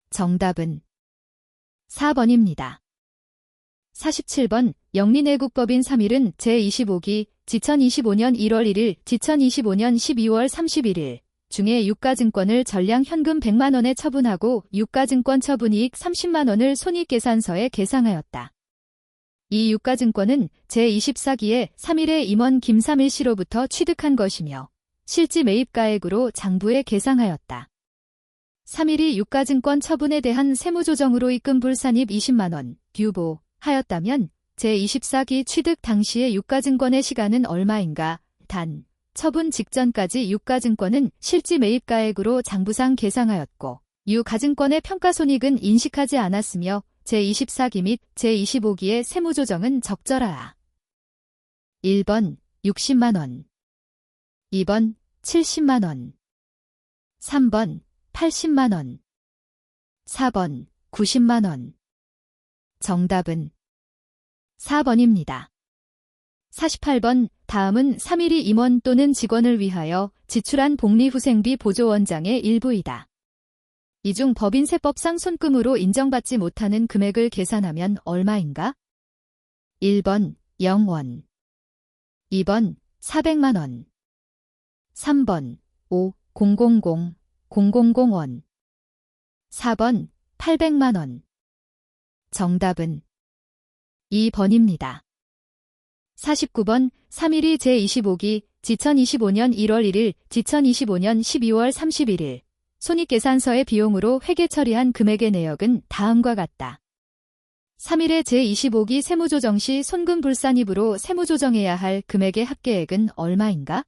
정답은 4번입니다. 47번 영리내국법인 3일은 제25기 지천25년 1월 1일, 지천25년 12월 31일 중에 유가증권을 전량 현금 100만원에 처분하고 유가증권 처분이익 30만원을 손익계산서에 계상하였다. 이 유가증권은 제24기에 3일에 임원 김삼일 씨로부터 취득한 것이며 실지 매입가액으로 장부에 계상하였다. 3일이 유가증권 처분에 대한 세무조정으로 입금 불산입 20만원 유보하였다면 제24기 취득 당시의 유가증권의 시간은 얼마인가? 단, 처분 직전까지 유가증권은 실지 매입가액으로 장부상 계상하였고 유가증권의 평가손익은 인식하지 않았으며 제24기 및 제25기의 세무조정은 적절하다. 1번 60만원, 2번 70만원, 3번 80만원, 4번 90만원. 정답은 4번입니다. 48번 다음은 3일이 임원 또는 직원을 위하여 지출한 복리후생비 보조원장의 일부이다. 이 중 법인세법상 손금으로 인정받지 못하는 금액을 계산하면 얼마인가? 1번 0원, 2번 400만원, 3번 5,000,000원, 4번 800만원. 정답은 2번입니다. 49번 3일이 제25기 지천25년 1월 1일, 지천25년 12월 31일 손익계산서의 비용으로 회계 처리한 금액의 내역은 다음과 같다. 3일의 제25기 세무조정 시 손금불산입으로 세무조정해야 할 금액의 합계액은 얼마인가?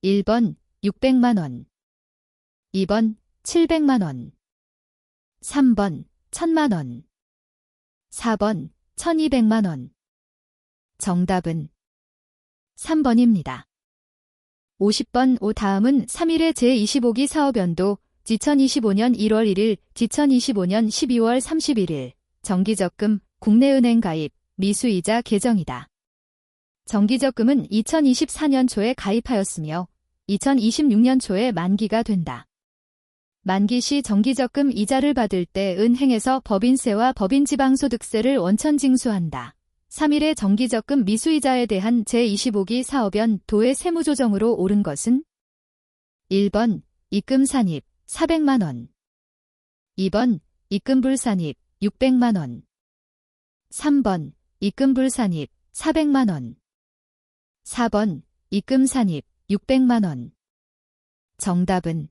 1번 600만원, 2번 700만원, 3번 1000만원, 4번 1200만원. 정답은 3번입니다. 50번 다음은 3일의 제25기 사업연도 지천25년 1월 1일, 지천25년 12월 31일 정기적금, 국내은행 가입, 미수이자 계정이다. 정기적금은 2024년 초에 가입하였으며 2026년 초에 만기가 된다. 만기 시 정기적금 이자를 받을 때 은행에서 법인세와 법인지방소득세를 원천 징수한다. 3일의 정기적금 미수이자에 대한 제25기 사업연도의 세무조정으로 옳은 것은? 1번 입금산입 400만원, 2번 입금불산입 600만원, 3번 입금불산입 400만원, 4번 입금산입 600만원. 정답은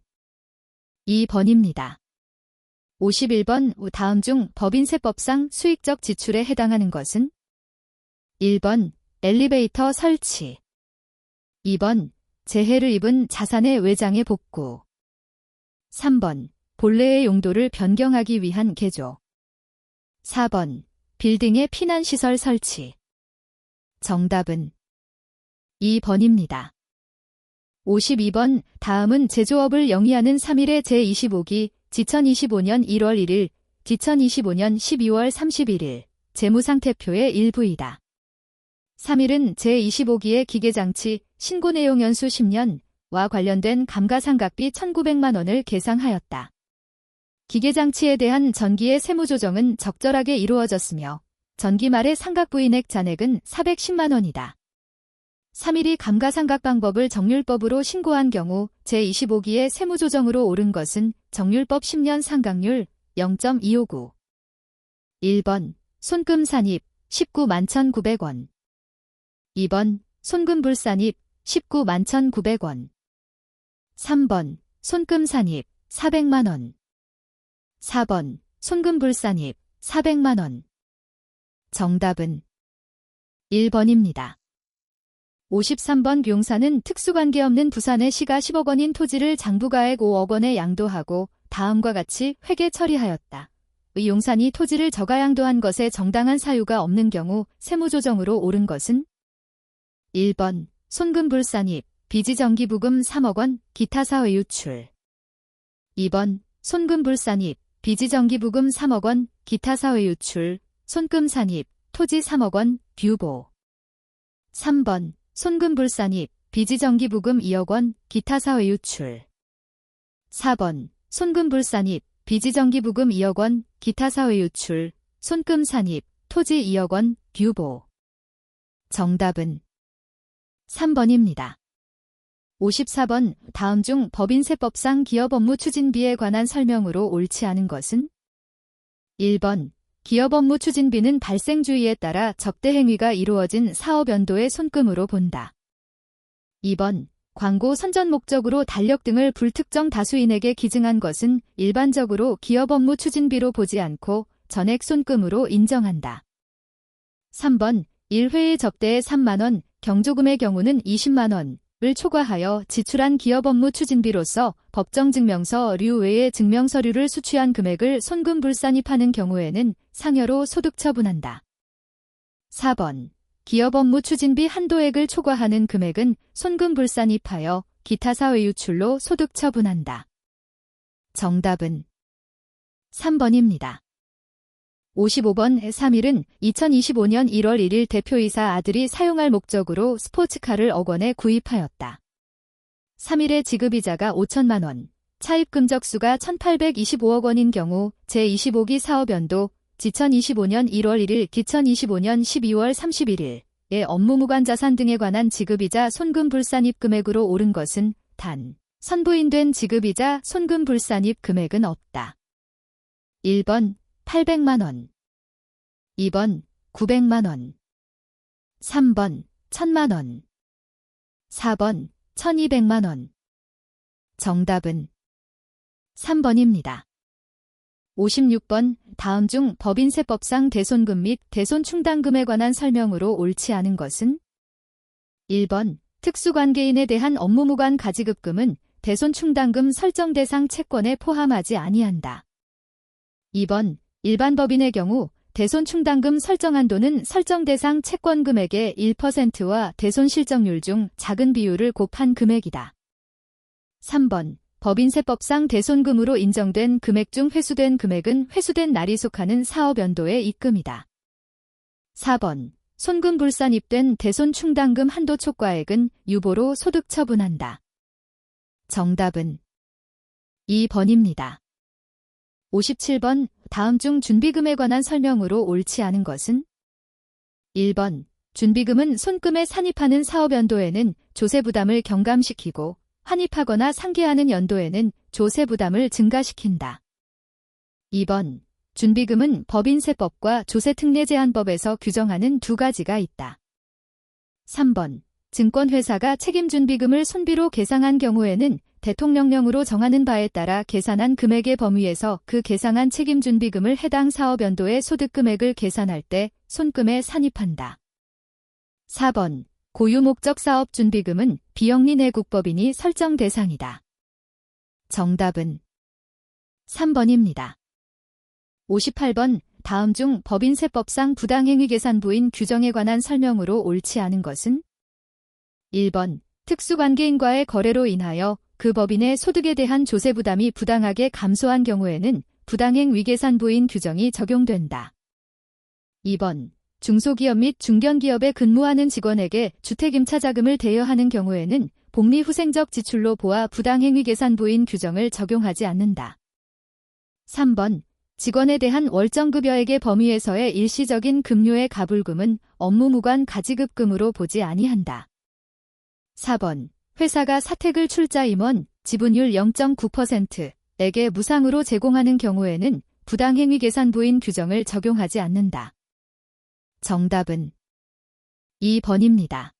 2번입니다. 51번 다음 중 법인세법상 수익적 지출에 해당하는 것은? 1번 엘리베이터 설치, 2번 재해를 입은 자산의 외장의 복구, 3번 본래의 용도를 변경하기 위한 개조, 4번 빌딩의 피난시설 설치. 정답은 2번입니다. 52번 다음은 제조업을 영위하는 3일의 제25기 지천이십오년 1월 1일, 지천이십오년 12월 31일 재무상태표의 일부이다. 3일은 제25기의 기계장치 신고내용 연수 10년과 관련된 감가상각비 1,900만 원을 계상하였다. 기계장치에 대한 전기의 세무조정은 적절하게 이루어졌으며 전기 말의 상각부인액 잔액은 410만 원이다. 3일이 감가상각 방법을 정률법으로 신고한 경우 제25기의 세무조정으로 옳은 것은 정률법 10년 상각률 0.259. 1번 손금산입 19만 1,900원. 2번 손금불산입 19만 1,900원. 3번 손금산입 400만 원. 4번 손금불산입 400만 원. 정답은 1번입니다. 53번 용사는 특수관계없는 부산의 시가 10억 원인 토지를 장부가액 5억 원에 양도하고 다음과 같이 회계 처리하였다. 의 용산이 토지를 저가양도한 것에 정당한 사유가 없는 경우 세무조정으로 옳은 것은 1번 손금불산입 비지정기부금 3억 원 기타 사회 유출. 2번 손금불산입 비지정기부금 3억 원 기타 사회 유출 손금산입 토지 3억 원 규보. 3번 손금불산입 비지정기부금 2억 원 기타 사회 유출. 4번 손금불산입 비지정기부금 2억 원 기타 사회 유출 손금산입 토지 2억 원 규보. 정답은 3번입니다. 54번 다음 중 법인세법상 기업업무추진비에 관한 설명으로 옳지 않은 것은 1번 기업업무추진비는 발생주의에 따라 접대행위가 이루어진 사업연도의 손금으로 본다. 2번 광고 선전 목적으로 달력 등을 불특정 다수인에게 기증한 것은 일반적으로 기업업무추진비로 보지 않고 전액 손금으로 인정한다. 3번 1회의 접대에 3만 원, 경조금의 경우는 20만 원을 초과하여 지출한 기업업무추진비로서 법정증명서류 외의 증명서류를 수취한 금액을 손금불산입하는 경우에는 상여로 소득처분한다. 4번 기업업무추진비 한도액을 초과하는 금액은 손금불산입하여 기타 사회 유출로 소득처분한다. 정답은 3번입니다. 55번 3일은 2025년 1월 1일 대표이사 아들이 사용할 목적으로 스포츠카를 억 원에 구입하였다. 3일의 지급이자가 5천만 원, 차입금적수가 1,825억 원인 경우 제25기 사업연도 지천25년 1월 1일 기천25년 12월 31일의 업무무관자산 등에 관한 지급이자 손금불산입 금액으로 옳은 것은 단 선부인된 지급이자 손금불산입 금액은 없다. 1번 800만 원, 2번 900만 원, 3번 1000만 원, 4번 1200만 원. 정답은 3번입니다. 56번 다음 중 법인세법상 대손금 및 대손충당금에 관한 설명으로 옳지 않은 것은 1번 특수관계인에 대한 업무무관 가지급금은 대손충당금 설정 대상 채권에 포함하지 아니한다. 2번 일반 법인의 경우 대손충당금 설정 한도는 설정 대상 채권 금액의 1%와 대손실적률 중 작은 비율을 곱한 금액이다. 3번 법인세법상 대손금으로 인정된 금액 중 회수된 금액은 회수된 날이 속하는 사업연도의 입금이다. 4번 손금불산입된 대손충당금 한도 초과액은 유보로 소득처분한다. 정답은 2번입니다. 57번 다음 중 준비금에 관한 설명으로 옳지 않은 것은 1번 준비금은 손금에 산입하는 사업연도에는 조세부담을 경감시키고 환입하거나 상계하는 연도에는 조세부담을 증가시킨다. 2번 준비금은 법인세법과 조세특례제한법에서 규정하는 두 가지가 있다. 3번 증권회사가 책임준비금을 손비로 계상한 경우에는 대통령령으로 정하는 바에 따라 계산한 금액의 범위에서 그 계상한 책임준비금을 해당 사업연도의 소득금액을 계산할 때 손금에 산입한다. 4번 고유목적 사업준비금은 비영리 내국법인이 설정 대상이다. 정답은 3번입니다. 58번 다음 중 법인세법상 부당행위계산부인 규정에 관한 설명으로 옳지 않은 것은 1번 특수관계인과의 거래로 인하여 그 법인의 소득에 대한 조세 부담이 부당하게 감소한 경우에는 부당행 위계산 부인 규정이 적용된다. 2번. 중소기업 및 중견기업에 근무하는 직원에게 주택임차 자금을 대여하는 경우에는 복리후생적 지출로 보아 부당행위 계산 부인 규정을 적용하지 않는다. 3번. 직원에 대한 월정급여액의 범위에서의 일시적인 급료의 가불금은 업무무관 가지급금으로 보지 아니한다. 4번. 회사가 사택을 출자임원 지분율 0.9%에게 무상으로 제공하는 경우에는 부당행위 계산 부인 규정을 적용하지 않는다. 정답은 2번입니다.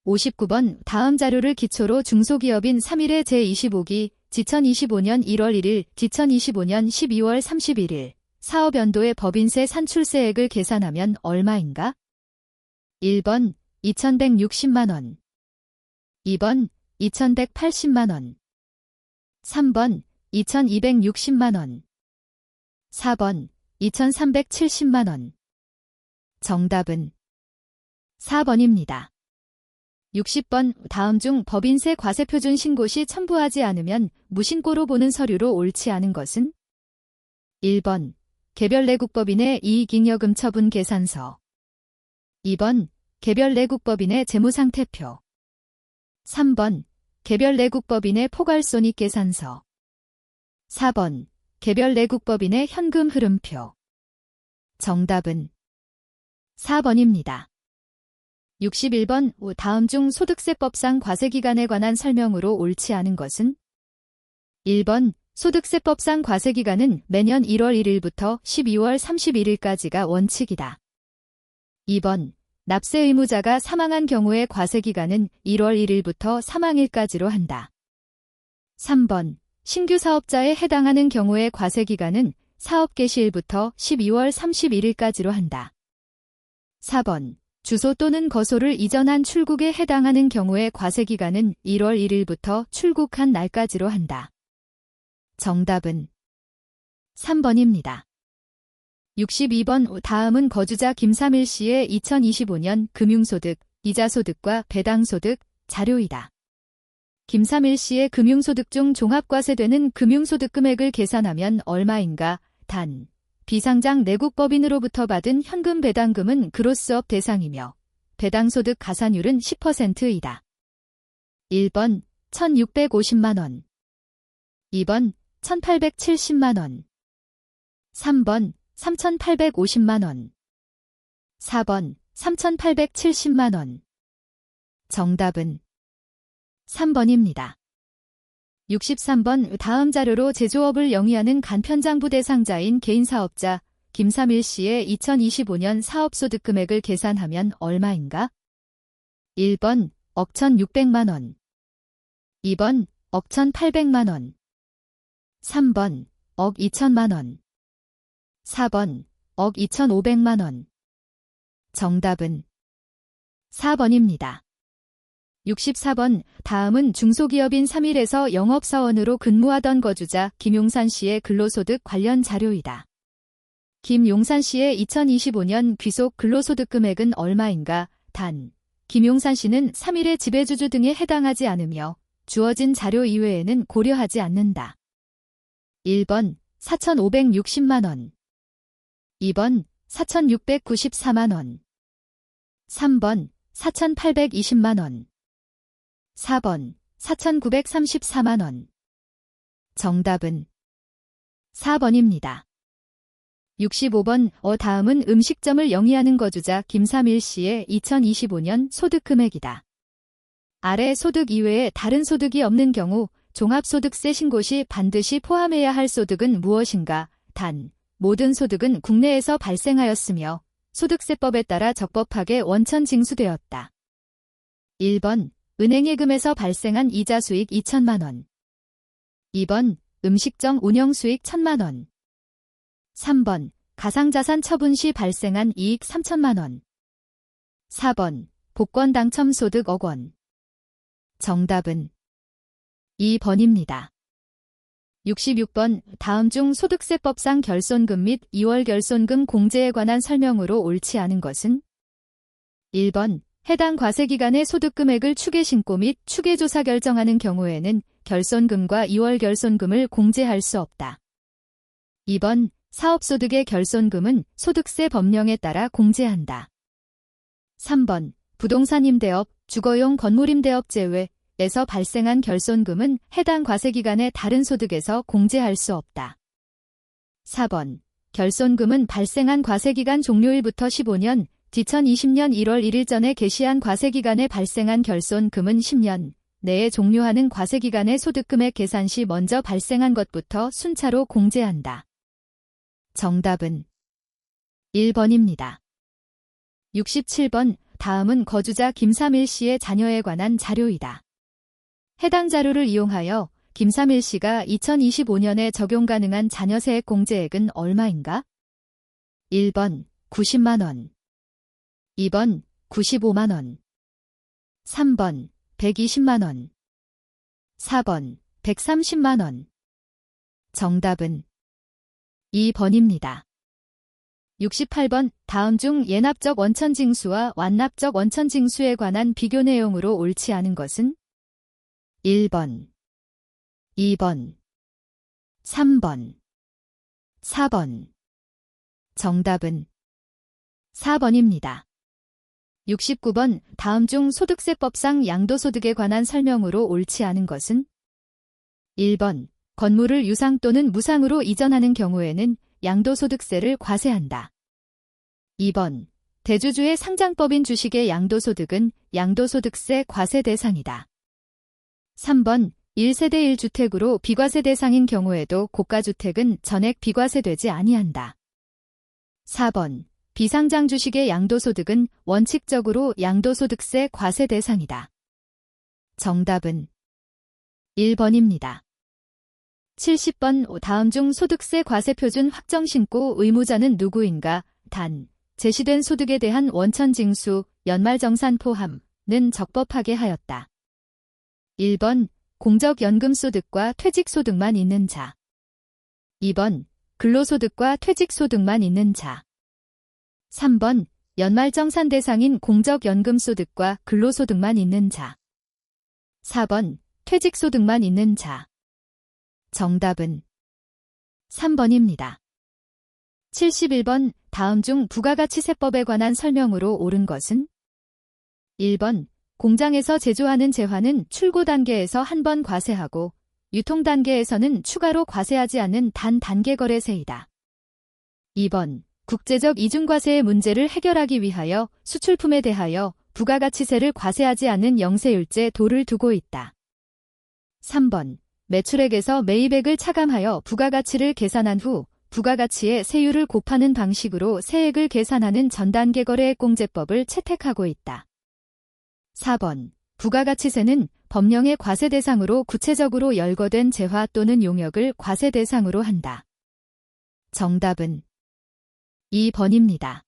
59번. 다음 자료를 기초로 중소기업인 3일의 제25기 지2025년 1월 1일, 지2025년 12월 31일 사업연도의 법인세 산출세액을 계산하면 얼마인가? 1번 2,160만원 2번 2,180만원 3번 2,260만원 4번 2,370만원 정답은 4번입니다. 60번. 다음 중 법인세 과세표준 신고 시 첨부하지 않으면 무신고로 보는 서류로 옳지 않은 것은? 1번. 개별 내국법인의 이익잉여금 처분 계산서 2번. 개별 내국법인의 재무상태표 3번. 개별 내국법인의 포괄손익 계산서 4번. 개별 내국법인의 현금 흐름표 정답은 4번입니다. 61번. 다음 중 소득세법상 과세기간에 관한 설명으로 옳지 않은 것은? 1번. 소득세법상 과세기간은 매년 1월 1일부터 12월 31일까지가 원칙이다. 2번. 납세 의무자가 사망한 경우의 과세기간은 1월 1일부터 사망일까지로 한다. 3번. 신규 사업자에 해당하는 경우의 과세기간은 사업 개시일부터 12월 31일까지로 한다. 4번. 주소 또는 거소를 이전한 출국에 해당하는 경우의 과세기간은 1월 1일부터 출국한 날까지로 한다. 정답은 3번입니다. 62번. 다음은 거주자 김삼일 씨의 2025년 금융소득, 이자소득과 배당소득 자료이다. 김삼일 씨의 금융소득 중 종합과세되는 금융소득 금액을 계산하면 얼마인가? 단. 비상장 내국법인으로부터 받은 현금 배당금은 그로스업 대상이며 배당소득 가산율은 10%이다. 1번 1,650만원 2번 1,870만원 3번 3,850만원 4번 3,870만원 정답은 3번입니다. 63번. 다음 자료로 제조업을 영위하는 간편장부 대상자인 개인사업자 김삼일 씨의 2025년 사업소득 금액을 계산하면 얼마인가? 1번 억 1,600만원 2번 억 1,800만원 3번 억 2천만원 4번 억 2,500만원 정답은 4번입니다. 64번. 다음은 중소기업인 3일에서 영업사원으로 근무하던 거주자 김용산 씨의 근로소득 관련 자료이다. 김용산 씨의 2025년 귀속 근로소득 금액은 얼마인가? 단. 김용산 씨는 3일의 지배주주 등에 해당하지 않으며 주어진 자료 이외에는 고려하지 않는다. 1번 4,560만원 2번 4,694만원 3번 4,820만원 4번 4,934만원 정답은 4번입니다. 65번. 다음은 음식점을 영위하는 거주자 김삼일 씨의 2025년 소득 금액이다. 아래 소득 이외에 다른 소득이 없는 경우 종합소득세 신고 시 반드시 포함해야 할 소득은 무엇인가? 단. 모든 소득은 국내에서 발생하였으며 소득세법에 따라 적법하게 원천 징수되었다. 1번. 은행예금에서 발생한 이자 수익 2천만원 2번. 음식점 운영 수익 1,000만원 3번. 가상자산 처분 시 발생한 이익 3천만원 4번. 복권 당첨 소득 억원 정답은 2번입니다. 66번. 다음 중 소득세법상 결손금 및 2월 결손금 공제에 관한 설명으로 옳지 않은 것은? 1번. 해당 과세기간의 소득금액을 추계신고 및 추계조사 결정하는 경우에는 결손금과 2월 결손금을 공제할 수 없다. 2번 사업소득의 결손금은 소득세 법령에 따라 공제한다. 3번 부동산 임대업, 주거용 건물 임대업 제외에서 발생한 결손금은 해당 과세기간의 다른 소득에서 공제할 수 없다. 4번 결손금은 발생한 과세기간 종료일부터 15년 뒤 2020년 1월 1일 전에 개시한 과세기간에 발생한 결손금은 10년 내에 종료하는 과세기간의 소득금액 계산 시 먼저 발생한 것부터 순차로 공제한다. 정답은 1번입니다. 67번 다음은 거주자 김삼일 씨의 자녀에 관한 자료이다. 해당 자료를 이용하여 김삼일 씨가 2025년에 적용 가능한 자녀세액 공제액은 얼마인가? 1번 90만 원, 2번 95만 원, 3번 120만 원, 4번 130만 원. 정답은 2번입니다. 68번 다음 중 예납적 원천징수와 완납적 원천징수에 관한 비교 내용으로 옳지 않은 것은? 1번, 2번, 3번, 4번. 정답은 4번입니다. 69번 다음 중 소득세법상 양도소득에 관한 설명으로 옳지 않은 것은? 1번 건물을 유상 또는 무상으로 이전하는 경우에는 양도소득세를 과세한다. 2번 대주주의 상장법인 주식의 양도소득은 양도소득세 과세 대상이다. 3번 1세대 1주택으로 비과세 대상인 경우에도 고가주택은 전액 비과세되지 아니한다. 4번 비상장 주식의 양도소득은 원칙적으로 양도소득세 과세 대상이다. 정답은 1번입니다. 70번 다음 중 소득세 과세표준 확정신고 의무자는 누구인가? 단, 제시된 소득에 대한 원천징수, 연말정산 포함는 적법하게 하였다. 1번 공적연금소득과 퇴직소득만 있는 자. 2번 근로소득과 퇴직소득만 있는 자. 3번 연말정산 대상인 공적연금소득과 근로소득만 있는 자. 4번 퇴직소득만 있는 자. 정답은 3번입니다. 71번 다음 중 부가가치세법에 관한 설명으로 옳은 것은? 1번 공장에서 제조하는 재화는 출고 단계에서 한 번 과세하고 유통 단계에서는 추가로 과세하지 않는 단 단계 거래세이다. 2번 국제적 이중과세의 문제를 해결하기 위하여 수출품에 대하여 부가가치세를 과세하지 않는 영세율제 도를 두고 있다. 3번 매출액에서 매입액을 차감하여 부가가치를 계산한 후 부가가치의 세율을 곱하는 방식으로 세액을 계산하는 전단계 거래액공제법을 채택하고 있다. 4번 부가가치세는 법령의 과세 대상으로 구체적으로 열거된 재화 또는 용역을 과세 대상으로 한다. 정답은 2번입니다.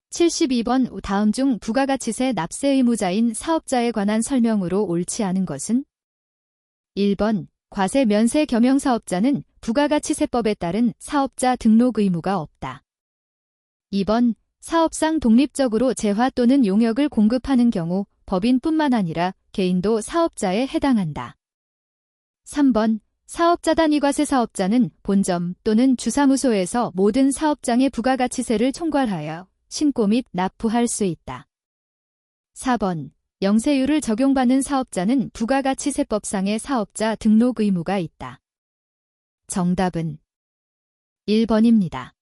72번 다음 중 부가가치세 납세 의무자인 사업자에 관한 설명으로 옳지 않은 것은? 1번 과세 면세 겸용사업자는 부가가치세법에 따른 사업자 등록 의무가 없다. 2번 사업상 독립적으로 재화 또는 용역을 공급하는 경우 법인뿐만 아니라 개인도 사업자에 해당한다. 3번 사업자 단위과세 사업자는 본점 또는 주사무소에서 모든 사업장의 부가가치세를 총괄하여 신고 및 납부할 수 있다. 4번 영세율을 적용받는 사업자는 부가가치세법상의 사업자 등록 의무가 있다. 정답은 1번입니다.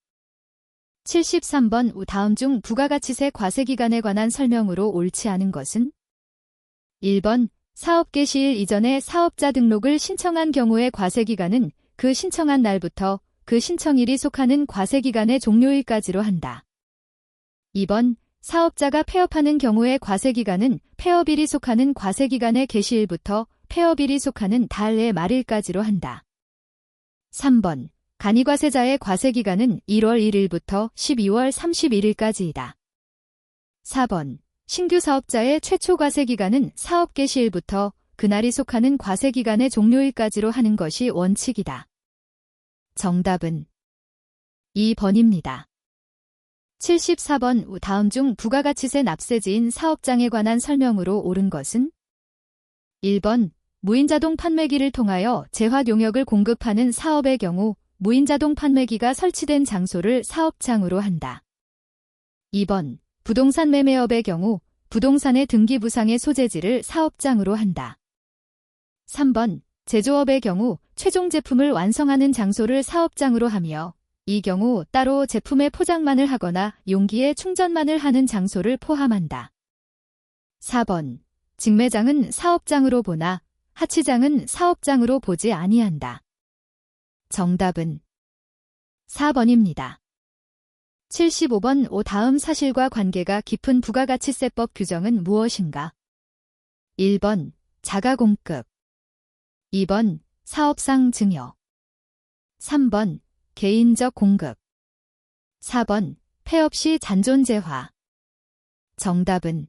73번 다음 중 부가가치세 과세기간에 관한 설명으로 옳지 않은 것은? 1번 사업 개시일 이전에 사업자 등록을 신청한 경우의 과세기간은 그 신청한 날부터 그 신청일이 속하는 과세기간의 종료일까지로 한다. 2번 사업자가 폐업하는 경우의 과세기간은 폐업일이 속하는 과세기간의 개시일부터 폐업일이 속하는 달의 말일까지로 한다. 3번 간이과세자의 과세기간은 1월 1일부터 12월 31일까지이다. 4번 신규 사업자의 최초 과세기간은 사업 개시일부터 그날이 속하는 과세기간의 종료일까지로 하는 것이 원칙이다. 정답은 2번입니다. 74번 다음 중 부가가치세 납세지인 사업장에 관한 설명으로 옳은 것은 1번 무인자동 판매기를 통하여 재화 용역을 공급하는 사업의 경우 무인자동 판매기가 설치된 장소를 사업장으로 한다. 2번 부동산 매매업의 경우 부동산의 등기부상의 소재지를 사업장으로 한다. 3번 제조업의 경우 최종 제품을 완성하는 장소를 사업장으로 하며 이 경우 따로 제품의 포장만을 하거나 용기에 충전만을 하는 장소를 포함한다. 4번 직매장은 사업장으로 보나 하치장은 사업장으로 보지 아니한다. 정답은 4번입니다. 75번 다음 사실과 관계가 깊은 부가가치세법 규정은 무엇인가? 1번 자가공급 2번 사업상 증여 3번 개인적 공급 4번 폐업 시 잔존재화 정답은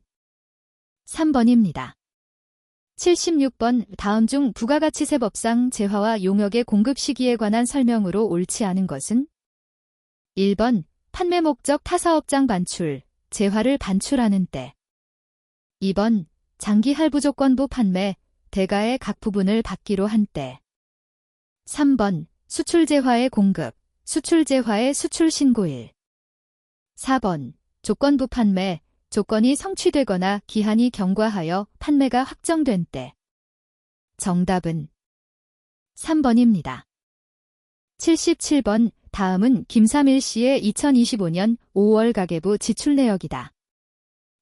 3번입니다. 76번 다음 중 부가가치세법상 재화와 용역의 공급 시기에 관한 설명으로 옳지 않은 것은 1번 판매 목적 타사업장 반출, 재화를 반출하는 때 2번 장기 할부 조건부 판매, 대가의 각 부분을 받기로 한 때 3번 수출재화의 공급, 수출재화의 수출 신고일 4번 조건부 판매, 조건이 성취되거나 기한이 경과하여 판매가 확정된 때 정답은 3번입니다. 77번 다음은 김삼일 씨의 2025년 5월 가계부 지출 내역이다.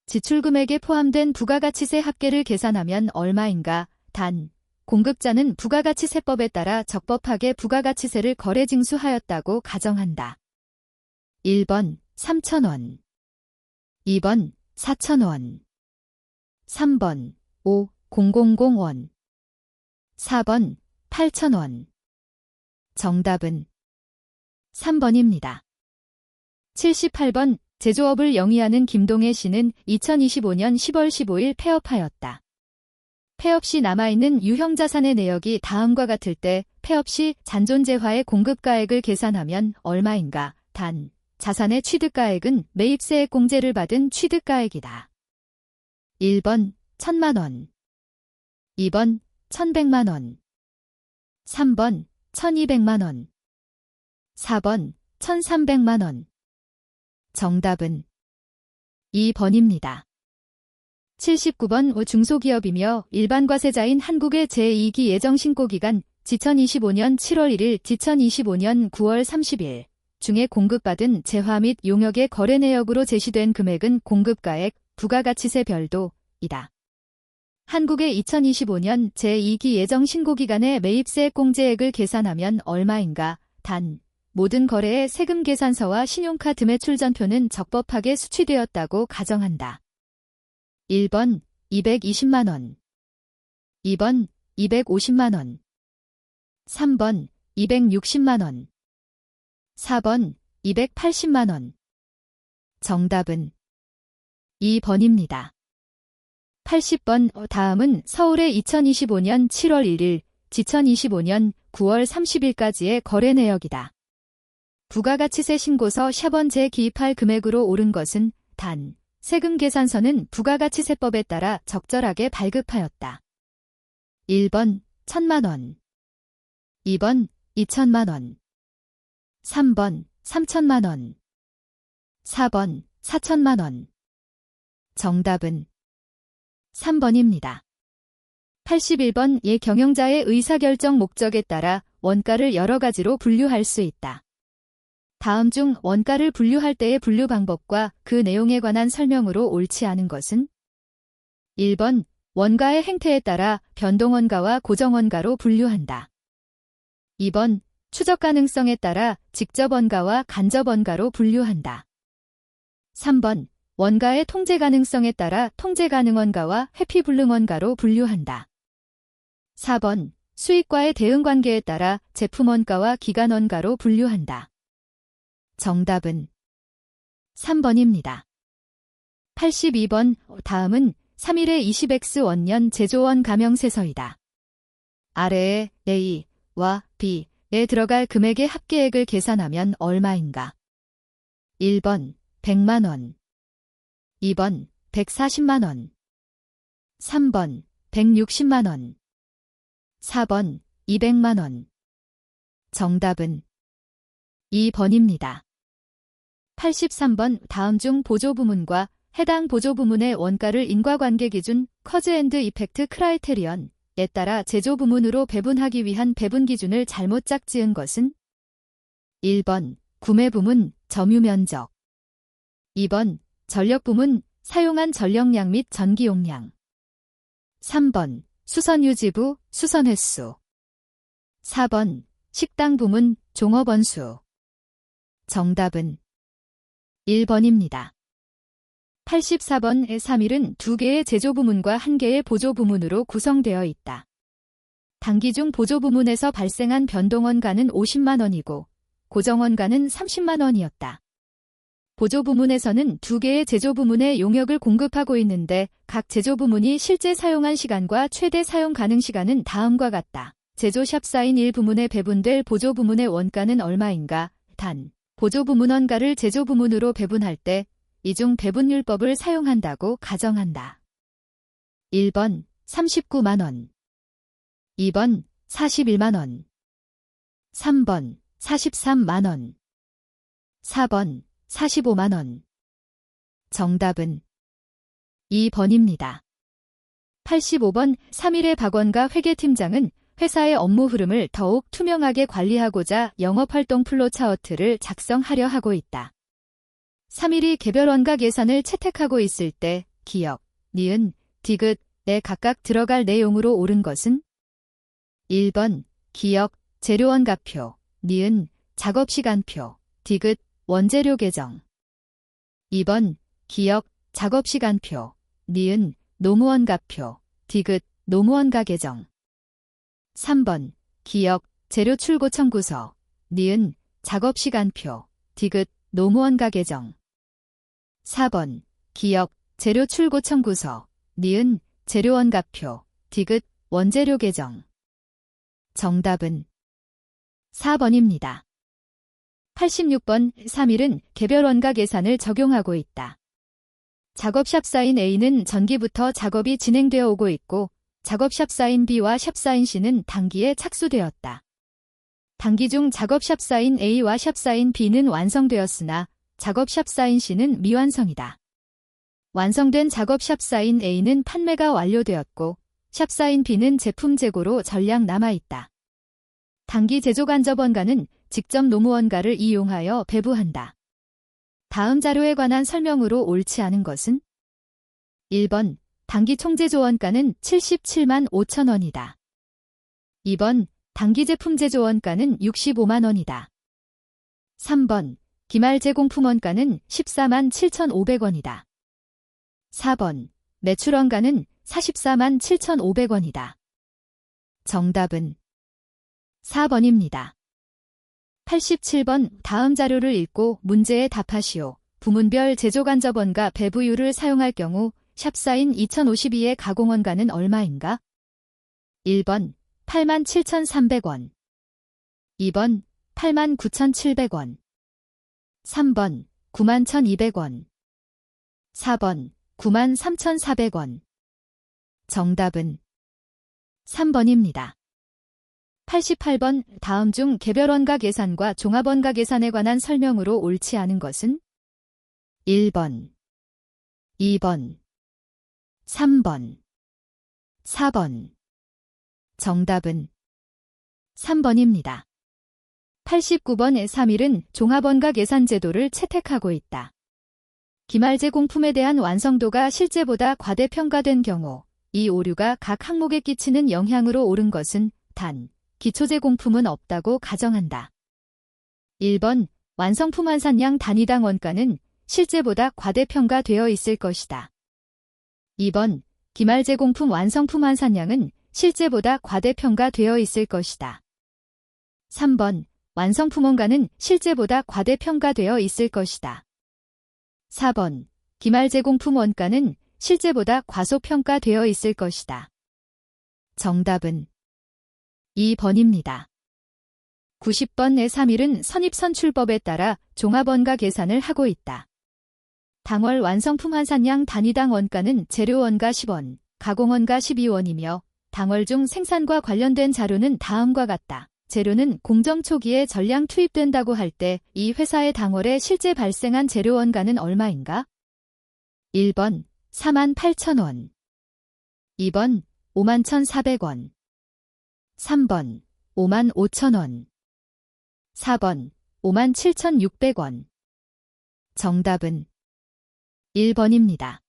지출금액에 포함된 부가가치세 합계를 계산하면 얼마인가? 단, 공급자는 부가가치세법에 따라 적법하게 부가가치세를 거래 징수하였다고 가정한다. 1번 3,000원 2번 4,000원 3번 5,000원 4번 8,000원 정답은 3번입니다. 78번 제조업을 영위하는 김동애 씨는 2025년 10월 15일 폐업하였다. 폐업 시 남아있는 유형자산의 내역이 다음과 같을 때 폐업 시 잔존재화의 공급가액을 계산하면 얼마인가? 단, 자산의 취득가액은 매입세액 공제를 받은 취득가액이다. 1번 1,000만원 2번 1,100만원 3번 1,200만원 4번 1,300만원 정답은 2번입니다. 79번 중소기업이며 일반과세자인 한국의 제2기 예정신고기간 지천이십오년 7월 1일, 지천이십오년 9월 30일 중에 공급받은 재화 및 용역의 거래 내역으로 제시된 금액은 공급가액, 부가가치세 별도이다. 한국의 2025년 제2기 예정신고기간의 매입세액 공제액을 계산하면 얼마인가? 단, 모든 거래의 세금 계산서와 신용카드 매출전표는 적법하게 수취되었다고 가정한다. 1번 220만원 2번 250만원 3번 260만원 4번 280만원 정답은 2번입니다. 80번 다음은 서울의 2025년 7월 1일, 지천25년 9월 30일까지의 거래 내역이다. 부가가치세 신고서 샵원제에 기입할 금액으로 옳은 것은 단, 세금 계산서는 부가가치세법에 따라 적절하게 발급하였다. 1번 1,000만원 2번 2,000만원 3번 3,000만원 4번 4,000만원 정답은 3번입니다. 81번 경영자의 의사결정 목적에 따라 원가를 여러 가지로 분류할 수 있다. 다음 중 원가를 분류할 때의 분류 방법과 그 내용에 관한 설명으로 옳지 않은 것은 1번 원가의 행태에 따라 변동원가와 고정원가로 분류한다. 2번 추적 가능성에 따라 직접원가와 간접원가로 분류한다. 3번 원가의 통제 가능성에 따라 통제 가능원가와 회피불능원가로 분류한다. 4번 수익과의 대응관계에 따라 제품원가와 기간원가로 분류한다. 정답은 3번입니다. 82번 다음은 3일의 20X 원년 제조원 가명세서이다. 아래에 A와 B에 들어갈 금액의 합계액을 계산하면 얼마인가? 1번 100만원. 2번 140만원. 3번 160만원. 4번 200만원. 정답은 2번입니다. 83번 다음 중 보조부문과 해당 보조부문의 원가를 인과관계 기준 커즈 앤드 이펙트 크라이테리언에 따라 제조부문으로 배분하기 위한 배분 기준을 잘못 짝지은 것은 1번 구매부문 점유면적. 2번 전력부문 사용한 전력량 및 전기용량. 3번 수선유지부 수선횟수. 4번 식당부문 종업원수. 정답은 1번입니다. 84번의 3일은 2개의 제조부문과 1개의 보조부문으로 구성되어 있다. 단기 중 보조부문에서 발생한 변동원가는 50만원이고 고정원가는 30만원이었다. 보조부문에서는 2개의 제조부문에 용역을 공급하고 있는데 각 제조부문이 실제 사용한 시간과 최대 사용 가능 시간은 다음과 같다. 제조샵 사인 1부문에 배분될 보조부문의 원가는 얼마인가? 단, 보조부문 원가를 제조부문으로 배분할 때 이중 배분율법을 사용한다고 가정한다. 1번 39만원. 2번 41만원. 3번 43만원. 4번 45만원. 정답은 2번입니다. 85번 3일의 박원가 회계팀장은 회사의 업무 흐름을 더욱 투명하게 관리하고자 영업활동 플로차트를 작성하려 하고 있다. 3일이 개별 원가 계산을 채택하고 있을 때 기역, 니은, 디귿에 각각 들어갈 내용으로 옳은 것은 1번 기역, 재료원가표, 니은, 작업시간표, 디귿, 원재료 계정. 2번 기역, 작업시간표, 니은, 노무원가표, 디귿, 노무원가 계정. 3번 기역, 재료 출고 청구서, 니은, 작업시간표, 디귿, 노무원가 계정. 4번 기역, 재료 출고 청구서, 니은, 재료원가표, 디귿, 원재료 계정. 정답은 4번입니다. 86번 3일은 개별 원가 계산을 적용하고 있다. 작업샵 사인 A는 전기부터 작업이 진행되어 오고 있고 작업샵 사인 B와 샵 사인 C는 단기에 착수되었다. 단기 중 작업샵 사인 A와 샵 사인 B는 완성되었으나 작업샵 사인 C는 미완성이다. 완성된 작업샵 사인 A는 판매가 완료되었고 샵 사인 B는 제품 재고로 전량 남아있다. 단기 제조 간접 원가는 직접 노무원가를 이용하여 배부한다. 다음 자료에 관한 설명으로 옳지 않은 것은 1번 단기 총제조 원가는 77만 5천 원이다. 2번 단기 제품 제조 원가는 65만 원이다. 3번 기말 제공품 원가는 14만 7,500원이다. 4번 매출 원가는 44만 7,500원이다. 정답은 4번입니다. 87번 다음 자료를 읽고 문제에 답하시오. 부문별 제조간접 원가 배부율을 사용할 경우 샵사인 2052의 가공원가는 얼마인가? 1번 87,300원. 2번 89,700원. 3번 91,200원. 4번 93,400원. 정답은 3번입니다. 88번 다음 중 개별 원가 계산과 종합 원가 계산에 관한 설명으로 옳지 않은 것은 1번, 2번, 3번, 4번. 정답은 3번입니다. 89번 3일은 종합 원가 계산 제도를 채택하고 있다. 기말 제공품에 대한 완성도가 실제보다 과대평가된 경우 이 오류가 각 항목에 끼치는 영향으로 옳은 것은 단, 기초제공품은 없다고 가정한다. 1번 완성품 환산량 단위당 원가는 실제보다 과대평가되어 있을 것이다. 2번 기말 제공품 완성품 환산량은 실제보다 과대평가되어 있을 것이다. 3번 완성품 원가는 실제보다 과대평가되어 있을 것이다. 4번 기말 제공품 원가는 실제보다 과소평가되어 있을 것이다. 정답은 2번입니다. 90번의 3일은 선입선출법에 따라 종합원가 계산을 하고 있다. 당월 완성품 환산량 단위당 원가는 재료원가 10원, 가공원가 12원이며 당월 중 생산과 관련된 자료는 다음과 같다. 재료는 공정 초기에 전량 투입된다고 할 때 이 회사의 당월에 실제 발생한 재료 원가는 얼마인가? 1번 48,000원, 2번 51,400원, 3번 55,000원, 4번 57,600원. 정답은 1번입니다.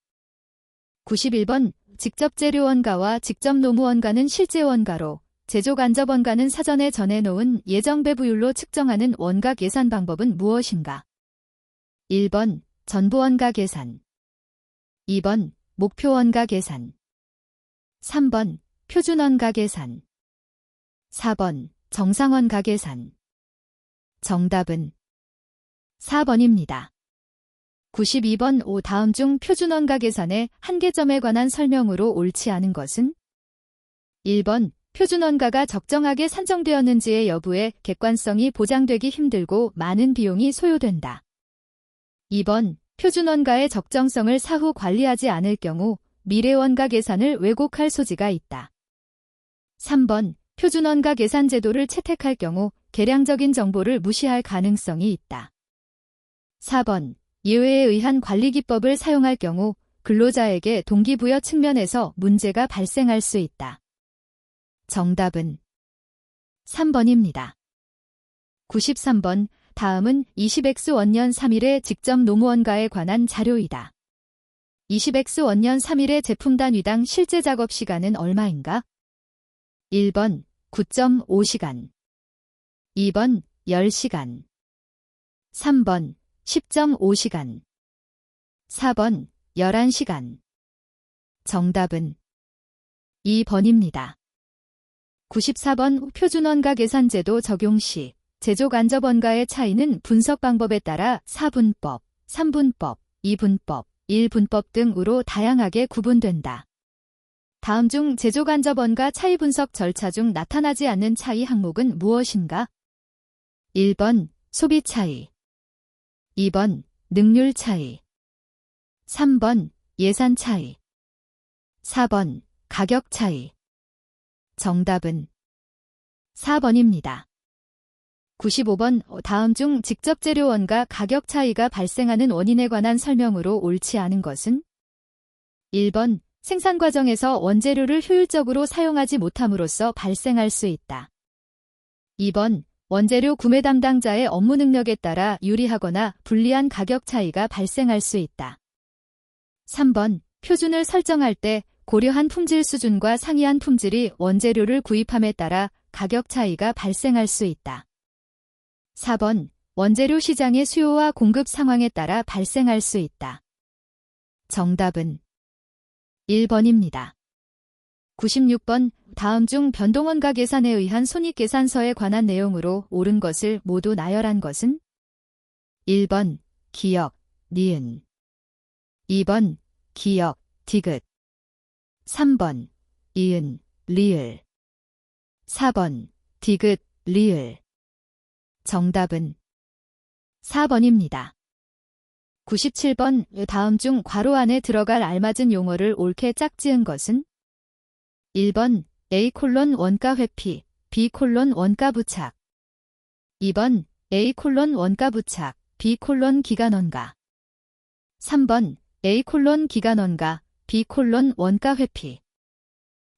91번 직접 재료 원가와 직접 노무 원가는 실제 원가로, 제조 간접 원가는 사전에 정해놓은 예정 배부율로 측정하는 원가 계산 방법은 무엇인가? 1번 전부 원가 계산, 2번 목표 원가 계산, 3번 표준 원가 계산, 4번 정상 원가 계산. 정답은 4번입니다. 92번 다음 중 표준 원가 계산의 한계점에 관한 설명으로 옳지 않은 것은? 1번 표준 원가가 적정하게 산정되었는지의 여부에 객관성이 보장되기 힘들고 많은 비용이 소요된다. 2번 표준 원가의 적정성을 사후 관리하지 않을 경우 미래 원가 계산을 왜곡할 소지가 있다. 3번 표준 원가 계산 제도를 채택할 경우 계량적인 정보를 무시할 가능성이 있다. 4번 예외에 의한 관리 기법을 사용할 경우 근로자에게 동기부여 측면에서 문제가 발생할 수 있다. 정답은 3번입니다. 93번 다음은 20X 원년 3일의 직접 노무 원가에 관한 자료이다. 20X 원년 3일의 제품 단위당 실제 작업 시간은 얼마인가? 1번 9.5시간, 2번 10시간, 3번 10.5시간, 4번 11시간. 정답은 2번입니다. 94번 표준 원가 계산 제도 적용 시 제조 간접 원가의 차이는 분석 방법에 따라 4분법, 3분법, 2분법, 1분법 등으로 다양하게 구분된다. 다음 중 제조 간접 원가 차이 분석 절차 중 나타나지 않는 차이 항목은 무엇인가? 1번 소비 차이, 2번 능률 차이, 3번 예산 차이, 4번 가격 차이. 정답은 4번입니다. 95번 다음 중 직접 재료 원가 가격 차이가 발생하는 원인에 관한 설명으로 옳지 않은 것은? 1번 생산 과정에서 원재료를 효율적으로 사용하지 못함으로써 발생할 수 있다. 2번 원재료 구매 담당자의 업무 능력에 따라 유리하거나 불리한 가격 차이가 발생할 수 있다. 3번 표준을 설정할 때 고려한 품질 수준과 상이한 품질이 원재료를 구입함에 따라 가격 차이가 발생할 수 있다. 4번 원재료 시장의 수요와 공급 상황에 따라 발생할 수 있다. 정답은 1번입니다. 96번 다음 중 변동원가 계산에 의한 손익계산서에 관한 내용으로 옳은 것을 모두 나열한 것은? 1번 기역, 니은, 2번 기역, 디귿, 3번 이은, 리을, 4번 디귿, 리을. 정답은 4번입니다. 97번 다음 중 괄호 안에 들어갈 알맞은 용어를 옳게 짝지은 것은? 1번 A 원가 회피, B 원가 부착, 2번 A 원가 부착, B 기간 원가, 3번 A 기간 원가, B 원가 회피,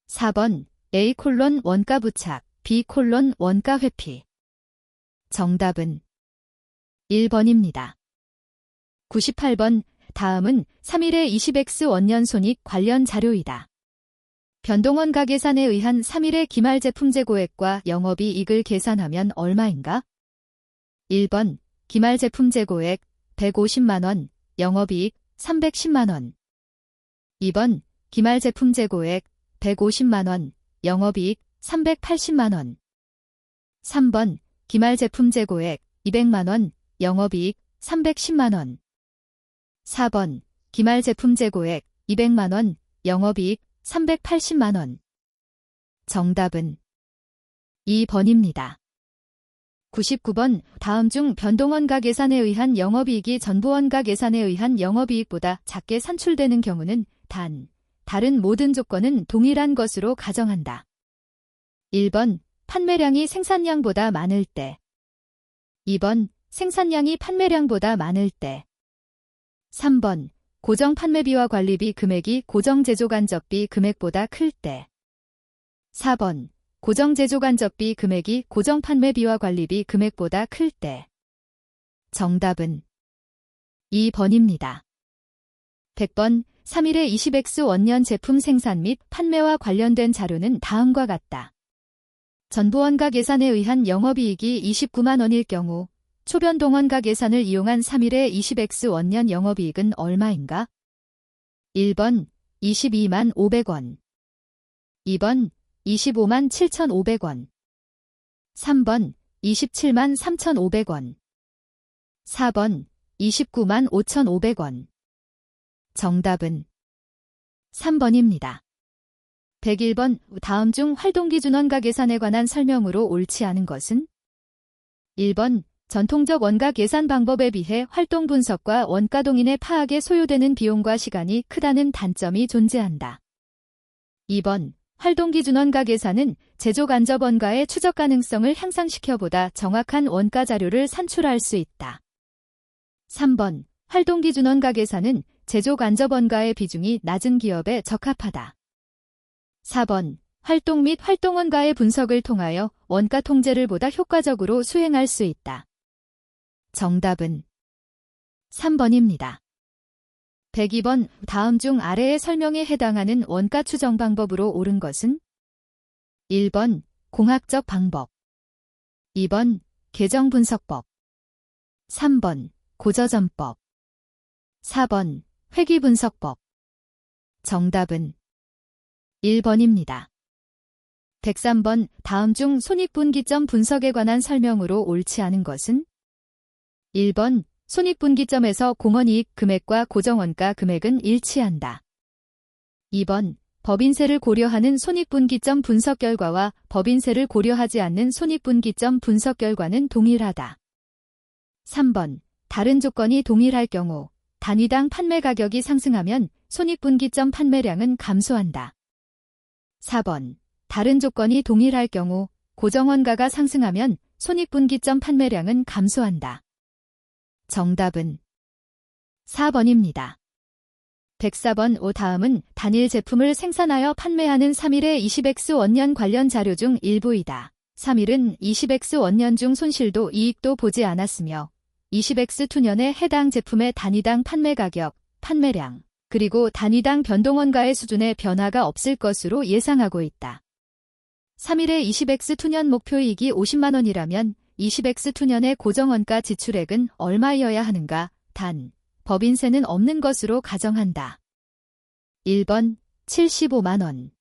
4번 A 원가 부착, B 원가 회피. 정답은 1번입니다. 98번 다음은 3일의 20X 원년 손익 관련 자료이다. 변동원가 계산에 의한 3일의 기말 제품 재고액과 영업이익을 계산하면 얼마인가? 1번 기말 제품 재고액 150만원, 영업이익 310만원. 2번 기말 제품 재고액 150만원, 영업이익 380만원. 3번 기말 제품 재고액 200만원, 영업이익 310만원. 4번 기말 제품 재고액 200만원, 영업이익 380만원. 정답은 2번입니다. 99번 다음 중 변동원가 계산에 의한 영업이익이 전부원가 계산에 의한 영업이익보다 작게 산출되는 경우는 다른 모든 조건은 동일한 것으로 가정한다. 1번 판매량이 생산량보다 많을 때. 2번 생산량이 판매량보다 많을 때. 3번 고정 판매비와 관리비 금액이 고정 제조간접비 금액보다 클 때. 4번 고정 제조간접비 금액이 고정 판매비와 관리비 금액보다 클 때. 정답은 2번입니다. 100번 3일의 20X 원년 제품 생산 및 판매와 관련된 자료는 다음과 같다. 전부원가 계산에 의한 영업이익이 29만 원일 경우 초변동원가 계산을 이용한 3일의 20X 원년 영업이익은 얼마인가? 1번 22만 500원 2번 25만 7,500원 3번 27만 3,500원 4번 29만 5,500원 정답은 3번입니다. 101번 다음 중 활동기준원가 계산에 관한 설명으로 옳지 않은 것은? 1번 전통적 원가 계산 방법에 비해 활동 분석과 원가 동인의 파악에 소요되는 비용과 시간이 크다는 단점이 존재한다. 2번 활동기준원가 계산은 제조간접원가의 추적 가능성을 향상시켜보다 정확한 원가 자료를 산출할 수 있다. 3번 활동기준원가 계산은 제조간접원가의 비중이 낮은 기업에 적합하다. 4번 활동 및 활동원가의 분석을 통하여 원가 통제를 보다 효과적으로 수행할 수 있다. 정답은 3번입니다. 102번 다음 중 아래의 설명에 해당하는 원가 추정 방법으로 옳은 것은? 1번 공학적 방법 2번 계정분석법 3번 고저점법 4번 회귀분석법 정답은 1번입니다. 103번 다음 중 손익분기점 분석에 관한 설명으로 옳지 않은 것은? 1번 손익분기점에서 공원이익 금액과 고정원가 금액은 일치한다. 2번 법인세를 고려하는 손익분기점 분석 결과와 법인세를 고려하지 않는 손익분기점 분석 결과는 동일하다. 3번 다른 조건이 동일할 경우 단위당 판매 가격이 상승하면 손익분기점 판매량은 감소한다. 4번 다른 조건이 동일할 경우 고정원가가 상승하면 손익분기점 판매량은 감소한다. 정답은 4번입니다. 104번 다음은 단일 제품을 생산하여 판매하는 3일의 20X 원년 관련 자료 중 일부이다. 3일은 20X 원년 중 손실도 이익도 보지 않았으며 20X 투년에 해당 제품의 단위당 판매 가격, 판매량, 그리고 단위당 변동원가의 수준에 변화가 없을 것으로 예상하고 있다. 3일의 20X 투년 목표이익이 50만 원이라면 20X 투년의 고정원가 지출액은 얼마여야 하는가? 단, 법인세는 없는 것으로 가정한다. 1번 75만 원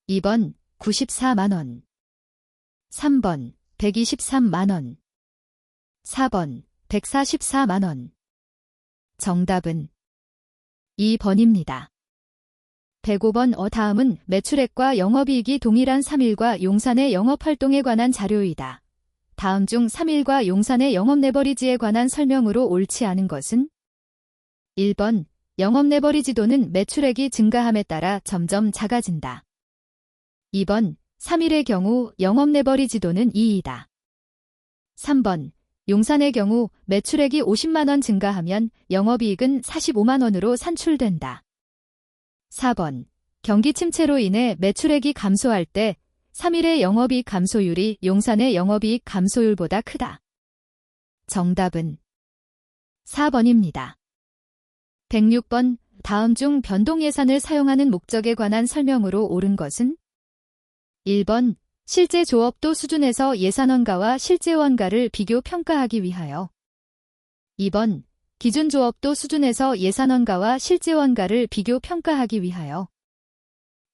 2번 94만 원 3번 123만 원 4번 144만 원 정답은 2번입니다. 105번 다음은 매출액과 영업이익이 동일한 3일과 용산의 영업활동에 관한 자료이다. 다음 중 3일과 용산의 영업 레버리지에 관한 설명으로 옳지 않은 것은? 1번 영업 레버리지도는 매출액이 증가함에 따라 점점 작아진다. 2번 3일의 경우 영업 레버리지도는 2이다. 3번 용산의 경우 매출액이 50만 원 증가하면 영업이익은 45만 원으로 산출된다. 4번 경기 침체로 인해 매출액이 감소할 때 3일의 영업이익 감소율이 용산의 영업이익 감소율보다 크다. 정답은 4번입니다. 106번 다음 중 변동예산을 사용하는 목적에 관한 설명으로 옳은 것은? 1번 실제 조업도 수준에서 예산원가와 실제 원가를 비교 평가하기 위하여 2번 기준 조업도 수준에서 예산원가와 실제 원가를 비교 평가하기 위하여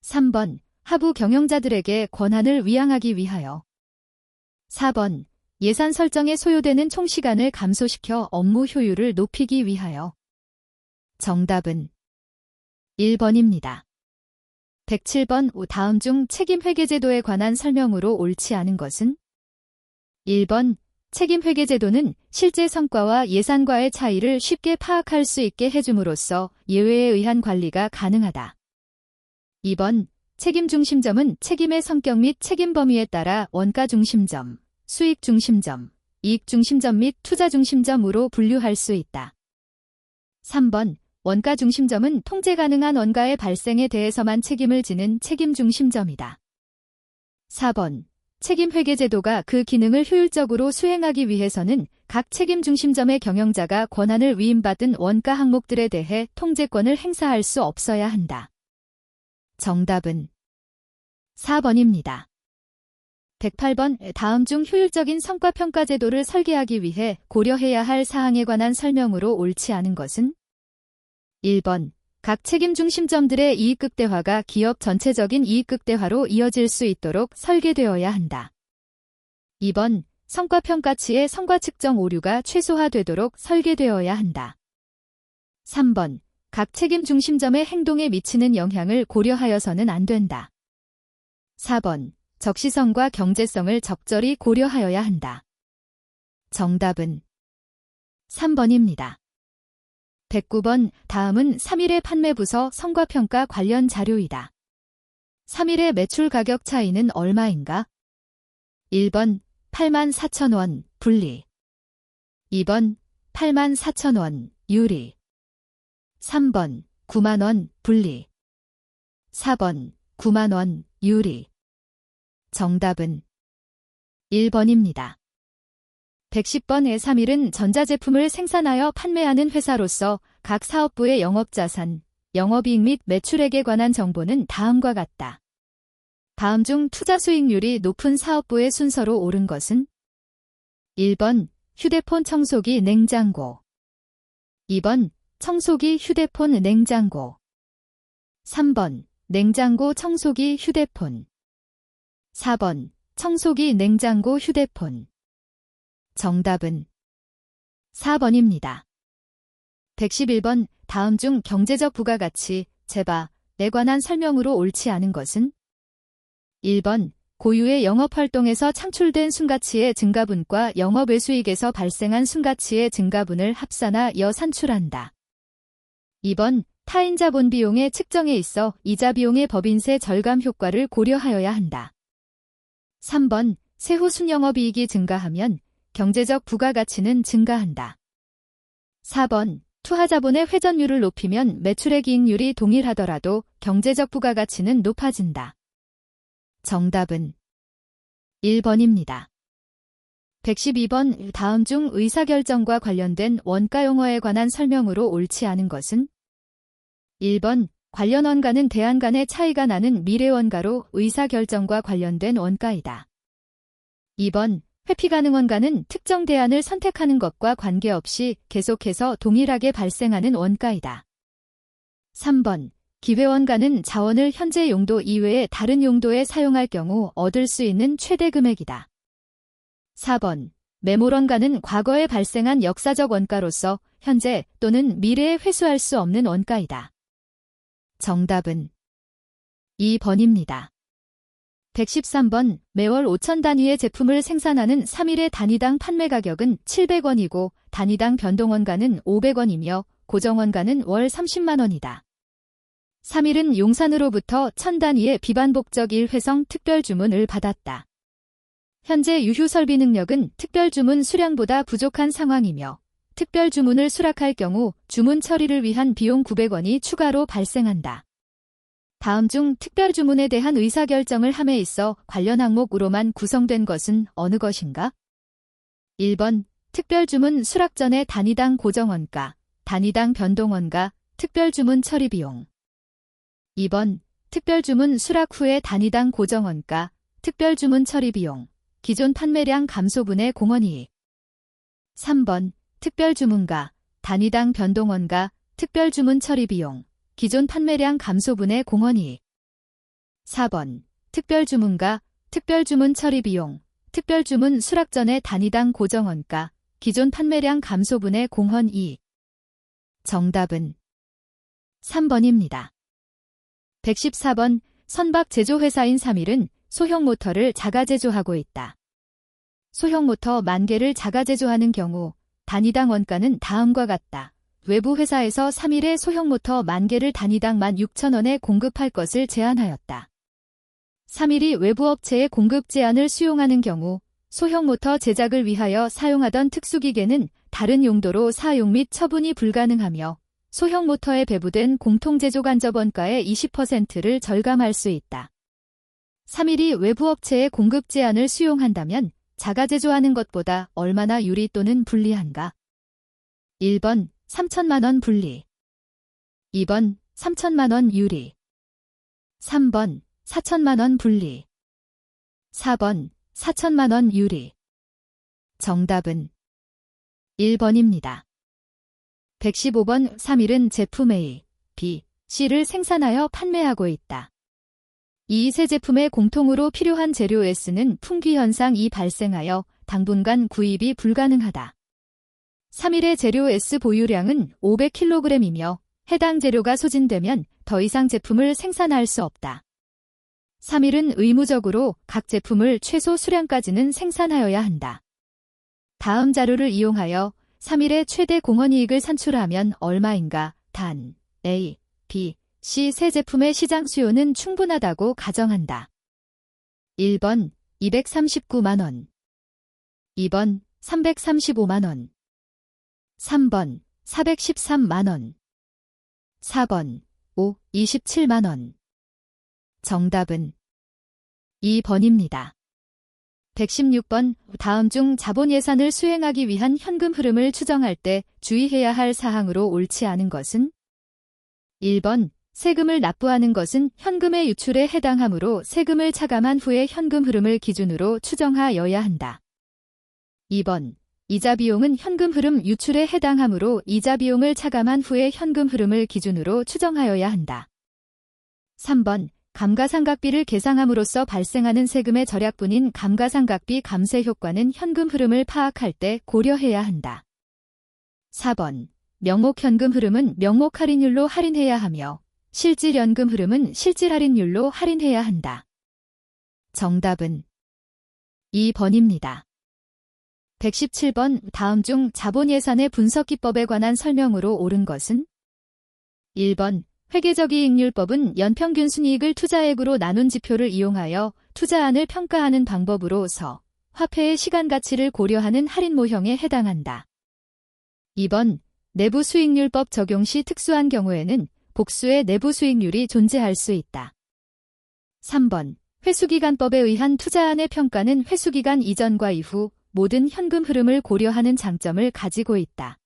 3번 하부 경영자들에게 권한을 위양하기 위하여 4번 예산 설정에 소요되는 총시간을 감소시켜 업무 효율을 높이기 위하여 정답은 1번입니다. 107번 다음 중 책임회계제도에 관한 설명으로 옳지 않은 것은? 1번 책임회계제도는 실제 성과와 예산과의 차이를 쉽게 파악할 수 있게 해줌으로써 예외에 의한 관리가 가능하다. 2번 책임중심점은 책임의 성격 및 책임 범위에 따라 원가중심점, 수익중심점, 이익중심점 및 투자중심점으로 분류할 수 있다. 3번 원가중심점은 통제 가능한 원가의 발생에 대해서만 책임을 지는 책임중심점이다. 4번 책임회계제도가 그 기능을 효율적으로 수행하기 위해서는 각 책임중심점의 경영자가 권한을 위임받은 원가 항목들에 대해 통제권을 행사할 수 없어야 한다. 정답은 4번입니다. 108번 다음 중 효율적인 성과평가 제도를 설계하기 위해 고려해야 할 사항에 관한 설명으로 옳지 않은 것은? 1번 각 책임 중심점들의 이익 극대화가 기업 전체적인 이익 극대화로 이어질 수 있도록 설계되어야 한다. 2번 성과평가치의 성과 측정 오류가 최소화되도록 설계되어야 한다. 3번 각 책임 중심점의 행동에 미치는 영향을 고려하여서는 안 된다. 4번 적시성과 경제성을 적절히 고려하여야 한다. 정답은 3번입니다. 109번 다음은 3일의 판매부서 성과평가 관련 자료이다. 3일의 매출 가격 차이는 얼마인가? 1번 84,000원 분리 2번 84,000원 유리 3번 90,000원 분리 4번 90,000원 유리 정답은 1번입니다. 110번의 3일은 전자제품을 생산하여 판매하는 회사로서 각 사업부의 영업자산, 영업이익 및 매출액에 관한 정보는 다음과 같다. 다음 중 투자 수익률이 높은 사업부의 순서로 옳은 것은? 1번 휴대폰 청소기 냉장고 2번 청소기 휴대폰 냉장고 3번 냉장고 청소기 휴대폰 4번 청소기 냉장고 휴대폰 정답은 4번입니다. 111번 다음 중 경제적 부가가치, 재바에 관한 설명으로 옳지 않은 것은? 1번 고유의 영업활동에서 창출된 순가치의 증가분과 영업외수익에서 발생한 순가치의 증가분을 합산하여 산출한다. 2번 타인 자본 비용의 측정에 있어 이자 비용의 법인세 절감 효과를 고려하여야 한다. 3번 세후 순영업이익이 증가하면 경제적 부가가치는 증가한다. 4번 투하자본의 회전율을 높이면 매출액 이익률이 동일하더라도 경제적 부가가치는 높아진다. 정답은 1번입니다. 112번 다음 중 의사결정과 관련된 원가용어에 관한 설명으로 옳지 않은 것은? 1번 관련 원가는 대안 간의 차이가 나는 미래원가로 의사결정과 관련된 원가이다. 2번 회피 가능 원가는 특정 대안을 선택하는 것과 관계없이 계속해서 동일하게 발생하는 원가이다. 3번 기회원가는 자원을 현재 용도 이외의 다른 용도에 사용할 경우 얻을 수 있는 최대 금액이다. 4번 매몰원가는 과거에 발생한 역사적 원가로서 현재 또는 미래에 회수할 수 없는 원가이다. 정답은 2번입니다. 113번 매월 5천 단위의 제품을 생산하는 3일의 단위당 판매 가격은 700원이고 단위당 변동원가는 500원이며 고정원가는 월 30만 원이다. 3일은 용산으로부터 1000단위의 비반복적 일회성 특별주문을 받았다. 현재 유휴설비 능력은 특별주문 수량보다 부족한 상황이며 특별주문을 수락할 경우 주문 처리를 위한 비용 900원이 추가로 발생한다. 다음 중 특별주문에 대한 의사결정을 함에 있어 관련 항목으로만 구성된 것은 어느 것인가? 1번 특별주문 수락 전의 단위당 고정원가, 단위당 변동원가, 특별주문 처리비용 2번 특별주문 수락 후의 단위당 고정원가, 특별주문 처리비용, 기존 판매량 감소분의 공원이익 3번 특별주문가, 단위당 변동원가, 특별주문 처리비용, 기존 판매량 감소분의 공원이익 4번 특별주문가, 특별주문 처리비용, 특별주문 수락 전의 단위당 고정원가, 기존 판매량 감소분의 공헌이익 정답은 3번입니다. 114번 선박 제조회사인 3일은 소형 모터를 자가 제조하고 있다. 소형 모터 10,000개를 자가 제조하는 경우 단위당 원가는 다음과 같다. 외부 회사에서 3일에 소형 모터 10,000개를 단위당 16,000원에 공급할 것을 제안하였다. 3일이 외부 업체의 공급 제안을 수용하는 경우 소형 모터 제작을 위하여 사용하던 특수기계는 다른 용도로 사용 및 처분이 불가능하며 소형 모터에 배부된 공통제조 간접 원가의 20%를 절감할 수 있다. 3일이 외부 업체의 공급 제안을 수용한다면 자가 제조하는 것보다 얼마나 유리 또는 불리한가? 1번 3천만 원 불리, 2번 3천만 원 유리, 3번 4천만 원 불리, 4번 4천만 원 유리. 정답은 1번입니다. 115번 3일은 제품 A, B, C를 생산하여 판매하고 있다. 이 세 제품의 공통으로 필요한 재료 S는 품귀 현상이 발생하여 당분간 구입이 불가능하다. 3일의 재료 S 보유량은 500kg이며 해당 재료가 소진되면 더 이상 제품을 생산할 수 없다. 3일은 의무적으로 각 제품을 최소 수량까지는 생산하여야 한다. 다음 자료를 이용하여 3일의 최대 공헌이익을 산출하면 얼마인가? 단, A, B, C 세 제품의 시장 수요는 충분하다고 가정한다. 1번 239만원, 2번 335만원, 3번 413만원, 4번 27만원. 정답은 2번입니다. 116번 다음 중 자본 예산을 수행하기 위한 현금 흐름을 추정할 때 주의해야 할 사항으로 옳지 않은 것은? 1번 세금을 납부하는 것은 현금의 유출에 해당하므로 세금을 차감한 후에 현금 흐름을 기준으로 추정하여야 한다. 2번 이자 비용은 현금 흐름 유출에 해당하므로 이자 비용을 차감한 후에 현금 흐름을 기준으로 추정하여야 한다. 3번 감가상각비를 계상함으로써 발생하는 세금의 절약분인 감가상각비 감세 효과는 현금 흐름을 파악할 때 고려해야 한다. 4번 명목 현금 흐름은 명목 할인율로 할인해야 하며 실질 연금 흐름은 실질 할인율로 할인해야 한다. 정답은 2번입니다. 117번 다음 중 자본 예산의 분석 기법에 관한 설명으로 옳은 것은? 1번 회계적이익률법은 연평균 순이익을 투자액으로 나눈 지표를 이용하여 투자안을 평가하는 방법으로서 화폐의 시간 가치를 고려하는 할인 모형에 해당한다. 2번 내부 수익률법 적용 시 특수한 경우에는 복수의 내부 수익률이 존재할 수 있다. 3번 회수기간법에 의한 투자안의 평가는 회수기간 이전과 이후 모든 현금 흐름을 고려하는 장점을 가지고 있다.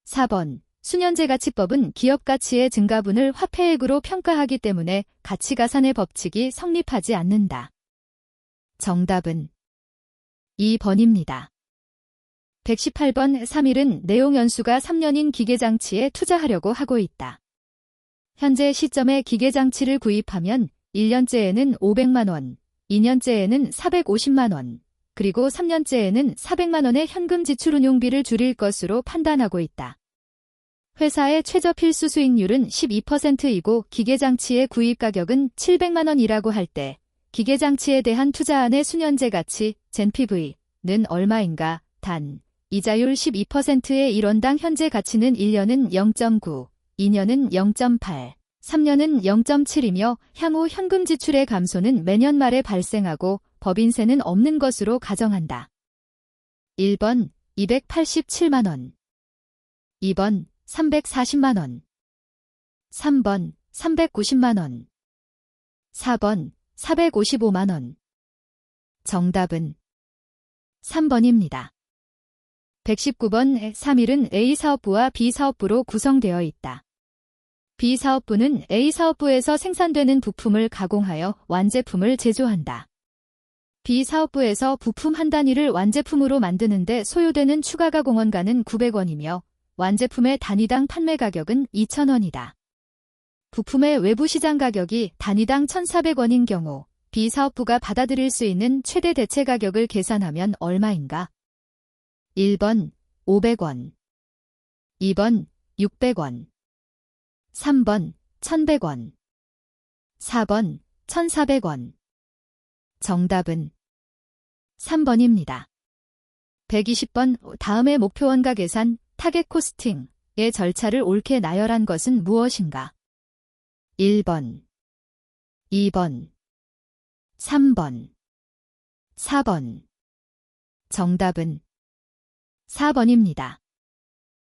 4번 수년제가치법은 기업가치의 증가분을 화폐액으로 평가하기 때문에 가치가산의 법칙이 성립하지 않는다. 정답은 2번입니다. 118번 3일은 내용 연수가 3년인 기계장치에 투자하려고 하고 있다. 현재 시점에 기계장치를 구입하면 1년째에는 500만원, 2년째에는 450만원, 그리고 3년째에는 400만원의 현금 지출 운용비를 줄일 것으로 판단하고 있다. 회사의 최저 필수 수익률은 12%이고 기계장치의 구입 가격은 700만원이라고 할 때 기계장치에 대한 투자안의 수년제 가치, ZNPV는 얼마인가? 단, 이자율 12%의 1원당 현재 가치는 1년은 0.9, 2년은 0.8, 3년은 0.7이며 향후 현금 지출의 감소는 매년 말에 발생하고 법인세는 없는 것으로 가정한다. 1번 287만원, 2번 340만원, 3번 390만원, 4번 455만원. 정답은 3번입니다. 119번 3일은 A사업부와 B사업부로 구성되어 있다. B사업부는 A사업부에서 생산되는 부품을 가공하여 완제품을 제조한다. B사업부에서 부품 한 단위를 완제품으로 만드는데 소요되는 추가 가공원가는 900원이며 완제품의 단위당 판매 가격은 2,000원이다. 부품의 외부 시장 가격이 단위당 1,400원인 경우 B사업부가 받아들일 수 있는 최대 대체 가격을 계산하면 얼마인가? 1번 500원, 2번 600원, 3번 1,100원, 4번 1,400원. 정답은 3번입니다. 120번 다음의 목표원가 계산, 타겟 코스팅의 절차를 옳게 나열한 것은 무엇인가? 1번, 2번, 3번, 4번. 정답은 4번입니다.